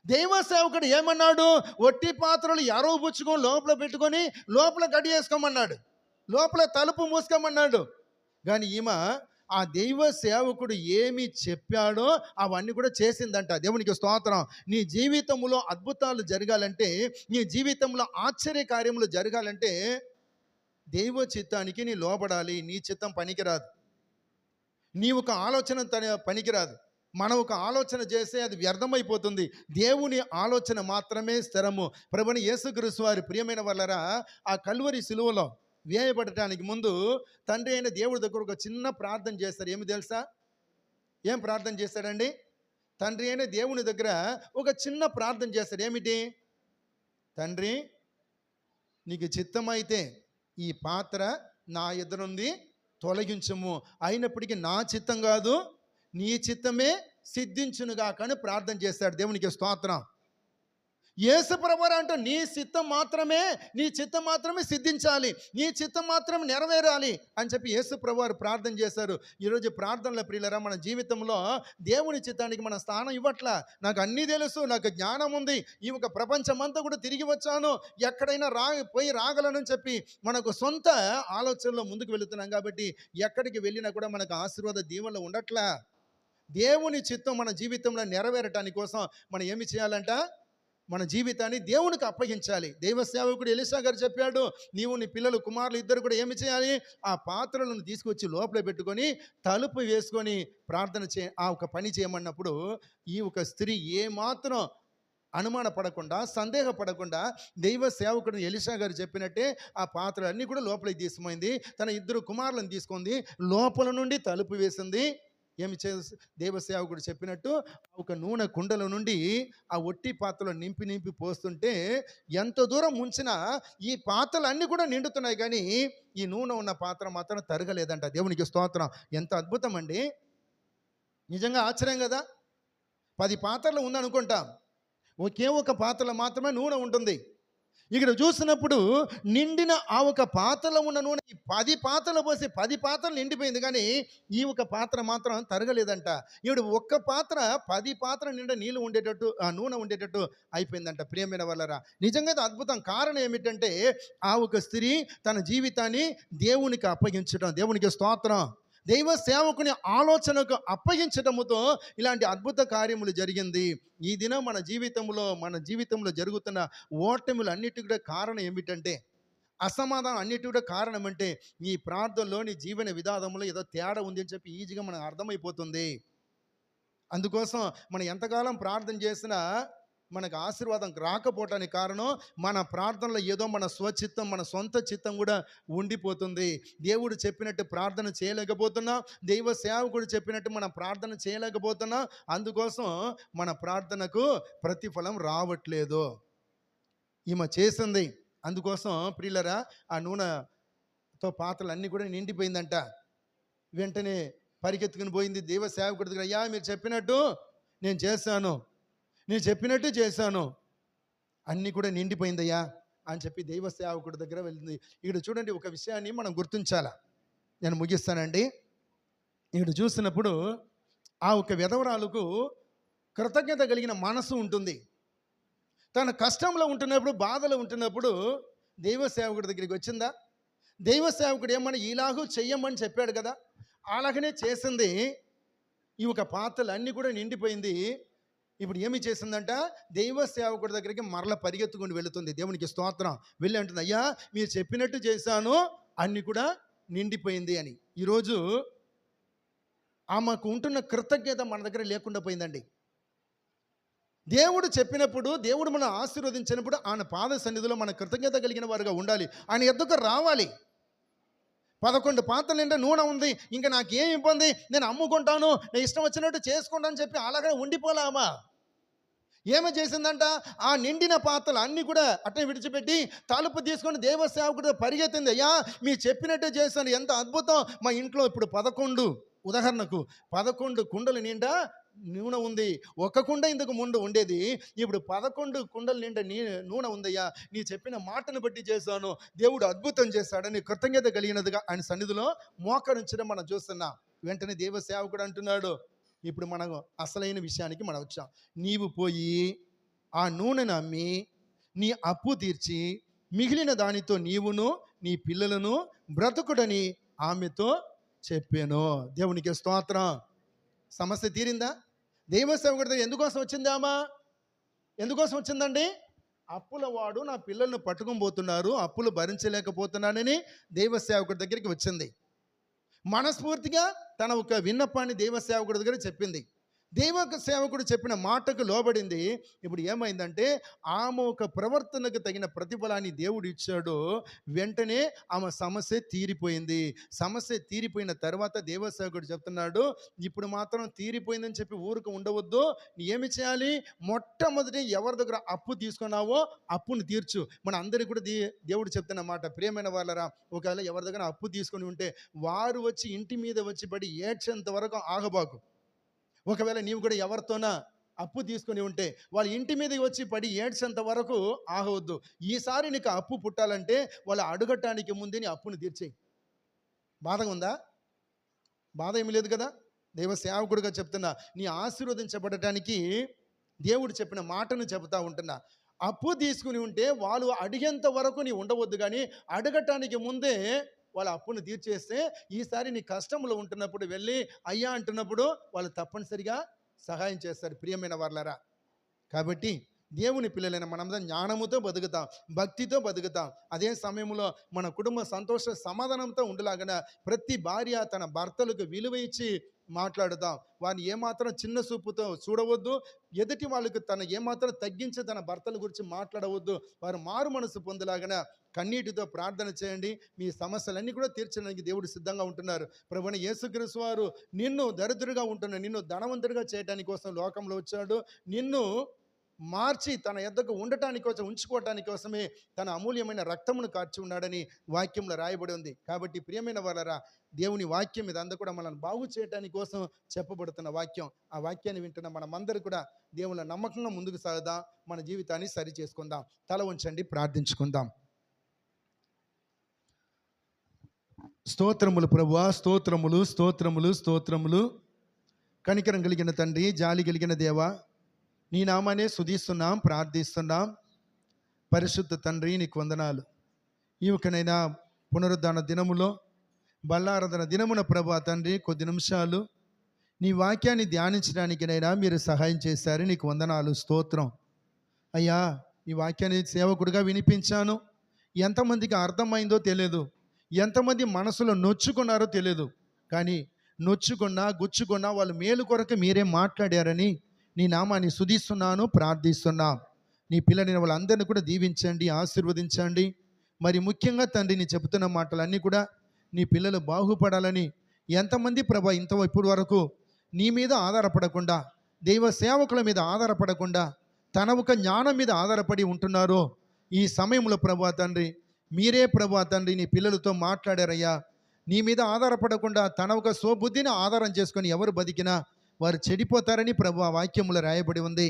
దైవ సేవకుడు ఏమన్నాడు? ఒట్టి పాత్రలు ఎరవ పుచ్చుకొని లోపల పెట్టుకొని లోపల గడి వేసుకోమన్నాడు, లోపల తలుపు మూసుకోమన్నాడు. కానీ ఈమె ఆ దైవ సేవకుడు ఏమి చెప్పాడో అవన్నీ కూడా చేసిందంట. దేవునికి స్తోత్రం. నీ జీవితంలో అద్భుతాలు జరగాలంటే, నీ జీవితంలో ఆశ్చర్య కార్యములు జరగాలంటే దైవ చిత్తానికి నీ లోబడాలి. నీ చిత్తం పనికిరాదు, నీ ఒక ఆలోచన పనికిరాదు. మనం ఒక ఆలోచన చేస్తే అది వ్యర్థమైపోతుంది. దేవుని ఆలోచన మాత్రమే స్థిరము. ప్రభువైన యేసుక్రీస్తు వారి ప్రియమైన వాళ్ళరా, ఆ కల్వరి సిలువలో వేయబడటానికి ముందు తండ్రి అయిన దేవుడి దగ్గర ఒక చిన్న ప్రార్థన చేస్తారు. ఏమి తెలుసా? ఏం ప్రార్థన చేస్తాడండి? తండ్రి అయిన దేవుని దగ్గర ఒక చిన్న ప్రార్థన చేస్తాడు. ఏమిటి? తండ్రి, నీకు చిత్తమైతే ఈ పాత్ర నా ఎదురుంది తొలగించము, అయినప్పటికీ నా చిత్తం కాదు నీ చిత్తమే సిద్ధించునుగా కానీ ప్రార్థన చేస్తాడు. దేవునికి స్తోత్రం. యేసు ప్రభువారు అంటూ నీ చిత్తం మాత్రమే సిద్ధించాలి, నీ చిత్తం మాత్రం నెరవేరాలి అని చెప్పి యేసు ప్రభువారు ప్రార్థన చేశారు. ఈరోజు ప్రార్థనల ప్రియులరా, మన జీవితంలో దేవుని చిత్తానికి మన స్థానం ఇవ్వట్లా. నాకు అన్నీ తెలుసు, నాకు జ్ఞానం ఉంది, ఈ ఒక ప్రపంచమంతా కూడా తిరిగి వచ్చాను, ఎక్కడైనా పోయి రాగలను చెప్పి మనకు సొంత ఆలోచనలో ముందుకు వెళుతున్నాం. కాబట్టి ఎక్కడికి వెళ్ళినా కూడా మనకు ఆశీర్వాద దీవెనలు ఉండట్లా. దేవుని చిత్తం మన జీవితంలో నెరవేరటానికి కోసం మనం ఏమి చేయాలంట? మన జీవితాన్ని దేవునికి అప్పగించాలి. దైవ సేవకుడు ఎలీషా గారు చెప్పాడు, నీవు నీ పిల్లలు కుమారులు ఇద్దరు కూడా ఏమి చేయాలి? ఆ పాత్రలను తీసుకొచ్చి లోపల పెట్టుకొని తలుపు వేసుకొని ప్రార్థన ఆ ఒక పని చేయమన్నప్పుడు ఈ ఒక స్త్రీ ఏమాత్రం అనుమాన పడకుండా, సందేహపడకుండా దైవ సేవకుడు ఎలీషా గారు చెప్పినట్టే ఆ పాత్రలన్నీ కూడా లోపలికి తీసుకుపోయింది. తన 2 కుమారులను తీసుకుంది, లోపల నుండి తలుపు వేసింది. ఏమి దేవ సేవకుడు చెప్పినట్టు ఒక నూనె కుండల నుండి ఆ ఒట్టి పాత్రలో నింపి పోస్తుంటే ఎంత దూరం ముంచినా ఈ పాత్రలు అన్నీ కూడా నిండుతున్నాయి, కానీ ఈ నూనె ఉన్న పాత్ర మాత్రం తరగలేదంట. దేవునికి స్తోత్రం. ఎంత అద్భుతం అండి, నిజంగా ఆశ్చర్యం కదా. 10 పాత్రలు ఉందనుకుంటాం, ఒకే ఒక పాత్రలో మాత్రమే నూనె ఉంటుంది. ఇక్కడ చూసినప్పుడు నిండిన ఆ ఒక పాత్రలో ఉన్న నూనె 10 పాత్రలు పోసి 10 పాత్రలు నిండిపోయింది, కానీ ఈ ఒక పాత్ర మాత్రం తరగలేదంట. ఇప్పుడు ఒక్క పాత్ర 10 పాత్ర నిండా నీళ్ళు ఉండేటట్టు, ఆ నూనె ఉండేటట్టు అయిపోయిందంట. ప్రియమైన వాళ్ళరా, నిజంగా అద్భుతం. కారణం ఏమిటంటే ఆ ఒక స్త్రీ తన జీవితాన్ని దేవునికి అప్పగించడం. దేవునికి స్తోత్రం. దైవ సేవకుని ఆలోచనకు అప్పగించటముతో ఇలాంటి అద్భుత కార్యములు జరిగింది. ఈ దినం మన జీవితంలో జరుగుతున్న ఓటములు అన్నిటి కూడా కారణం ఏమిటంటే, అసమాధానం అన్నిటి కూడా కారణం అంటే నీ ప్రార్థనలో, నీ జీవన విధానంలో ఏదో తేడా ఉంది అని చెప్పి ఈజీగా మనకు అర్థమైపోతుంది. అందుకోసం మనం ఎంతకాలం ప్రార్థన చేసినా మనకు ఆశీర్వాదం రాకపోవటానికి కారణం మన ప్రార్థనలో ఏదో మన స్వచిత్తం, మన సొంత చిత్తం కూడా ఉండిపోతుంది. దేవుడు చెప్పినట్టు ప్రార్థన చేయలేకపోతున్నా, దైవ సేవకుడు చెప్పినట్టు మనం ప్రార్థన చేయలేకపోతున్నా. అందుకోసం మన ప్రార్థనకు ప్రతిఫలం రావట్లేదు. ఈమె చేసింది. అందుకోసం ప్రియులరా, ఆ నూనెతో పాత్రలు అన్నీ కూడా నిండిపోయిందంట. వెంటనే పరిగెత్తుకుని పోయింది దైవ సేవకుడి దగ్గర. అయ్యా, మీరు చెప్పినట్టు నేను చేశాను, నేను చెప్పినట్టు చేశాను, అన్నీ కూడా నిండిపోయిందయ్యా అని చెప్పి దైవ సేవకుడి దగ్గర వెళ్తుంది. ఇక్కడ చూడండి, ఒక విషయాన్ని మనం గుర్తించాలా. నేను ముగిస్తానండి. ఇక్కడ చూసినప్పుడు ఆ ఒక విధవరాలకు కృతజ్ఞత కలిగిన మనసు ఉంటుంది. తన కష్టంలో ఉంటున్నప్పుడు, బాధలో ఉంటున్నప్పుడు దైవ సేవకుడి దగ్గరికి వచ్చిందా? దైవ సేవకుడు ఏమన్నా ఇలాగూ చెయ్యమని చెప్పాడు కదా, అలాగనే చేసింది. ఈ ఒక పాత్రలు అన్నీ కూడా నిండిపోయింది. ఇప్పుడు ఏమి చేసిందంట, దైవ సేవకుడి దగ్గరికి మరల పరిగెత్తుకుని వెళుతుంది. దేవునికి స్తోత్రం. వెళ్ళి అంటుంది, అయ్యా మీరు చెప్పినట్టు చేశాను, అన్నీ కూడా నిండిపోయింది అని. ఈరోజు ఆమెకు ఉంటున్న కృతజ్ఞత మన దగ్గర లేకుండా పోయిందండి. దేవుడు చెప్పినప్పుడు, దేవుడు మనం ఆశీర్వదించినప్పుడు ఆయన పాద సన్నిధిలో మన కృతజ్ఞత కలిగిన వారుగా ఉండాలి. ఆయన ఎద్దుకు రావాలి. 11 పాత్రలు నిండా నూనె ఉంది, ఇంకా నాకేం ఇబ్బంది, నేను అమ్ముకుంటాను, నేను ఇష్టం వచ్చినట్టు చేసుకుంటాను చెప్పి అలాగే ఉండిపోలామా. ఏమి చేసిందంట, ఆ నిండిన పాత్రలు అన్నీ కూడా అట్నే విడిచిపెట్టి తలుపు తీసుకొని దేవ సేవకుడు పరిగెత్తింది. అయ్యా మీరు చెప్పినట్టే చేశాను, ఎంత అద్భుతం. మా ఇంట్లో ఇప్పుడు 11, ఉదాహరణకు 11 కుండలు నిండా నూనె ఉంది. ఒక కుండ ఇందుకు ముందు ఉండేది, ఇప్పుడు 11 కుండల నిండా నూనె ఉందయ్యా, నీ చెప్పిన మాటను బట్టి చేశాను, దేవుడు అద్భుతం చేశాడని కృతజ్ఞత కలిగినదిగా ఆయన సన్నిధిలో మోకరించడం మనం చూస్తున్నాం. వెంటనే దేవ సేవకుడు అంటున్నాడు, ఇప్పుడు మనం అసలైన విషయానికి మనం వచ్చాం. నీవు పోయి ఆ నూనెను అమ్మి నీ అప్పు తీర్చి మిగిలిన దానితో నీవును నీ పిల్లలను బ్రతుకుడని ఆమెతో చెప్పాను. దేవునికి స్తోత్రం. సమస్య తీరిందా? దైవ సేవకుడి దగ్గర ఎందుకోసం వచ్చిందామా? ఎందుకోసం వచ్చిందండి? అప్పుల వాడు నా పిల్లలను పట్టుకొని పోతున్నారు, అప్పులు భరించలేకపోతున్నానని దైవ సేవకుడి దగ్గరికి వచ్చింది. మనస్ఫూర్తిగా తన ఒక విన్నపాన్ని దైవ సేవకుడి దగ్గర చెప్పింది. దైవ సేవకుడు చెప్పిన మాటకు లోబడింది. ఇప్పుడు ఏమైందంటే, ఆమె ఒక ప్రవర్తనకు తగిన ప్రతిఫలాన్ని దేవుడు ఇచ్చాడు. వెంటనే ఆమె సమస్య తీరిపోయింది. సమస్య తీరిపోయిన తర్వాత దైవ సేవకుడు చెప్తున్నాడు, ఇప్పుడు మాత్రం తీరిపోయిందని చెప్పి ఊరికి ఉండవద్దు, ఏమి చేయాలి, మొట్టమొదటి ఎవరి దగ్గర అప్పు తీసుకున్నావో అప్పును తీర్చు. మన అందరికీ కూడా దేవుడు చెప్తున్న మాట, ప్రియమైన వాళ్ళరా, ఒకవేళ ఎవరి దగ్గర అప్పు తీసుకొని ఉంటే వారు వచ్చి ఇంటి మీద వచ్చి పడి ఏడ్చేంత వరకు ఆగబాకు. ఒకవేళ నీవు కూడా ఎవరితోనా అప్పు తీసుకొని ఉంటే వాళ్ళ ఇంటి మీదకి వచ్చి పడి ఏడ్చేంత వరకు ఆగవద్దు. ఈసారి నీకు అప్పు పుట్టాలంటే వాళ్ళు అడగటానికి ముందే నీ అప్పును తీర్చేయి. బాధగా ఉందా? బాధ ఏమి లేదు కదా. దైవ సేవకుడిగా చెప్తున్నా, నీ ఆశీర్వదించబడటానికి దేవుడు చెప్పిన మాటను చెబుతా ఉంటున్నా. అప్పు తీసుకుని ఉంటే వాళ్ళు అడిగేంత వరకు నీ ఉండవద్దు, కానీ అడగటానికి ముందే వాళ్ళ అప్పును తీర్చేస్తే ఈసారి నీ కష్టంలో ఉంటున్నప్పుడు వెళ్ళి అయ్యా అంటున్నప్పుడు వాళ్ళు తప్పనిసరిగా సహాయం చేస్తారు. ప్రియమైన వాళ్ళరా, కాబట్టి దేవుని పిల్లలైన మనమంతా జ్ఞానముతో బతుకుతాం, భక్తితో బతుకుతాం. అదే సమయంలో మన కుటుంబ సంతోష సమాధానంతో ఉండలాగా ప్రతి భార్య తన భర్తలకు విలువ ఇచ్చి మాట్లాడుతాం. వారిని ఏమాత్రం చిన్న చూపుతో చూడవద్దు. ఎదుటి వాళ్ళకి తన ఏమాత్రం తగ్గించి తన భర్తల గురించి మాట్లాడవద్దు. వారు మారు మనసు పొందలాగా కన్నీటితో ప్రార్థన చేయండి. మీ సమస్యలన్నీ కూడా తీర్చడానికి దేవుడు సిద్ధంగా ఉంటున్నారు. ప్రభువైన యేసుక్రీస్తు వారు నిన్ను దరిద్రుడిగా ఉంటున్న నిన్ను ధనవంతుడిగా చేయడానికి కోసం లోకంలో వచ్చాడు. నిన్ను మార్చి తన యొద్దకు ఉండటానికి కోసం, ఉంచుకోవటానికి కోసమే తన అమూల్యమైన రక్తమును కార్చి ఉన్నాడని వాక్యంలో రాయబడి ఉంది. కాబట్టి ప్రియమైన వాళ్ళరా, దేవుని వాక్యం ఇదంతా కూడా మనల్ని బాగు చేయడానికి కోసం చెప్పబడుతున్న వాక్యం. ఆ వాక్యాన్ని వింటున్న మనమందరూ కూడా దేవుని నమ్మకంగా ముందుకు సాగుదాం, మన జీవితాన్ని సరి చేసుకుందాం. తల ఉంచండి, ప్రార్థించుకుందాం. స్తోత్రములు ప్రభువా, స్తోత్రములు స్తోత్రములు స్తోత్రములు. కనికరం కలిగిన తండ్రి, జాలి కలిగిన దేవా, నీ నామానే స్తుతిస్తున్నాం, ప్రార్థిస్తున్నాం. పరిశుద్ధ తండ్రి, నీకు వందనాలు. ఈ ఒకనైనా పునరుద్ధాన దినములో, బల్లారాధన దినమున ప్రభువా తండ్రి, కొద్ది నిమిషాలు నీ వాక్యాన్ని ధ్యానించడానికినైనా మీరు సహాయం చేశారు. నీకు వందనాలు, స్తోత్రం. అయ్యా, ఈ వాక్యాన్ని సేవకుడిగా వినిపించాను. ఎంతమందికి అర్థమైందో తెలియదు, ఎంతమంది మనసులో నొచ్చుకున్నారో తెలియదు, కానీ నొచ్చుకున్నా గుచ్చుకున్నా వాళ్ళు మేలు కొరకు మీరే మాట్లాడారని నీ నామాన్ని స్తుతిస్తున్నాను, ప్రార్థిస్తున్నాం. నీ పిల్లని వాళ్ళందరినీ కూడా దీవించండి, ఆశీర్వదించండి. మరి ముఖ్యంగా తండ్రి, నీ చెబుతున్న మాటలన్నీ కూడా నీ పిల్లలు బాగుపడాలని ఎంతమంది ప్రభా ఇప్పుడు వరకు నీ మీద ఆధారపడకుండా, దైవ సేవకుల మీద ఆధారపడకుండా తన ఒక జ్ఞానం మీద ఆధారపడి ఉంటున్నారో ఈ సమయంలో ప్రభా తండ్రి, మీరే ప్రభా తండ్రి నీ పిల్లలతో మాట్లాడారయ్యా. నీ మీద ఆధారపడకుండా తన ఒక స్వబుద్ధిని ఆధారం చేసుకొని ఎవరు బతికినా వారు చెడిపోతారని ప్రభు ఆ వాక్యములో రాయబడి ఉంది.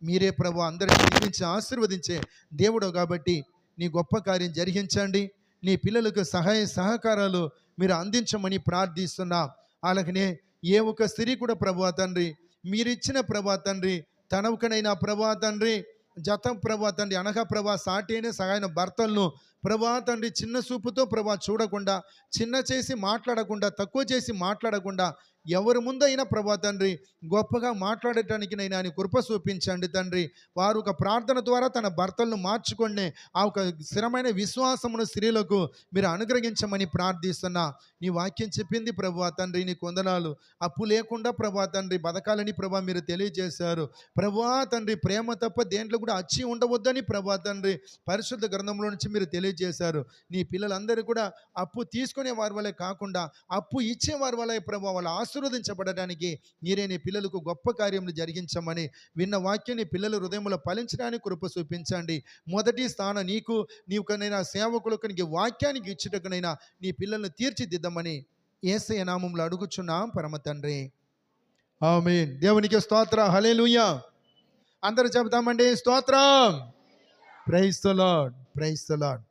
మీరే ప్రభు అందరిని దీవించి ఆశీర్వదించే దేవుడు కాబట్టి నీ గొప్ప కార్యం జరిగించండి. నీ పిల్లలకు సహాయ సహకారాలు మీరు అందించమని ప్రార్థిస్తున్నాం. అలాగనే ఏ ఒక్క స్త్రీ కూడా ప్రభు తండ్రి మీరిచ్చిన ప్రభు తండ్రి తనవుకనైనా ప్రభు తండ్రి జతం ప్రభు తండ్రి అనగా ప్రభా సాటి అయిన సహాయన భర్తలను ప్రభా తండ్రి చిన్న చూపుతో ప్రభా చూడకుండా, చిన్న చేసి మాట్లాడకుండా, తక్కువ చేసి మాట్లాడకుండా, ఎవరి ముందైనా ప్రభా తండ్రి గొప్పగా మాట్లాడటానికి నైనా ఆయన కృప చూపించండి తండ్రి. వారు ఒక ప్రార్థన ద్వారా తన భర్తలను మార్చుకొని ఆ ఒక స్థిరమైన విశ్వాసమును స్త్రీలకు మీరు అనుగ్రహించమని ప్రార్థిస్తున్నా. నీ వాక్యం చెప్పింది ప్రభా తండ్రి, నీ కొందనాలు. అప్పు లేకుండా ప్రభా తండ్రి బతకాలని ప్రభా మీరు తెలియజేశారు. ప్రభా తండ్రి ప్రేమ తప్ప దేంట్లో కూడా అచ్చి ఉండవద్దని ప్రభా తండ్రి పరిశుద్ధ గ్రంథంలో నుంచి మీరు తెలియజేశారు. నీ పిల్లలందరూ కూడా అప్పు తీసుకునే వారి వల్లే కాకుండా అప్పు ఇచ్చే వారి వల్లే ప్రభా వాళ్ళు ఆశీర్వదించబడడానికి మీరే నీ పిల్లలకు గొప్ప కార్యములు జరిగించమని విన్న వాక్యాన్ని పిల్లల హృదయంలో ఫలించడానికి కృప చూపించండి. మొదటి స్థానం నీకు, నీవుకనైనా సేవకులకు నీకు వాక్యానికి ఇచ్చుటకునైనా నీ పిల్లలను తీర్చిదిద్దమని యేసయ్య నామములో అడుగుచున్నాం పరమ తండ్రి. ఆమేన్. దేవునికి స్తోత్రం. హల్లెలూయా. అందరూ చెబుతామండి స్తోత్రం. Praise the lord. Praise the lord.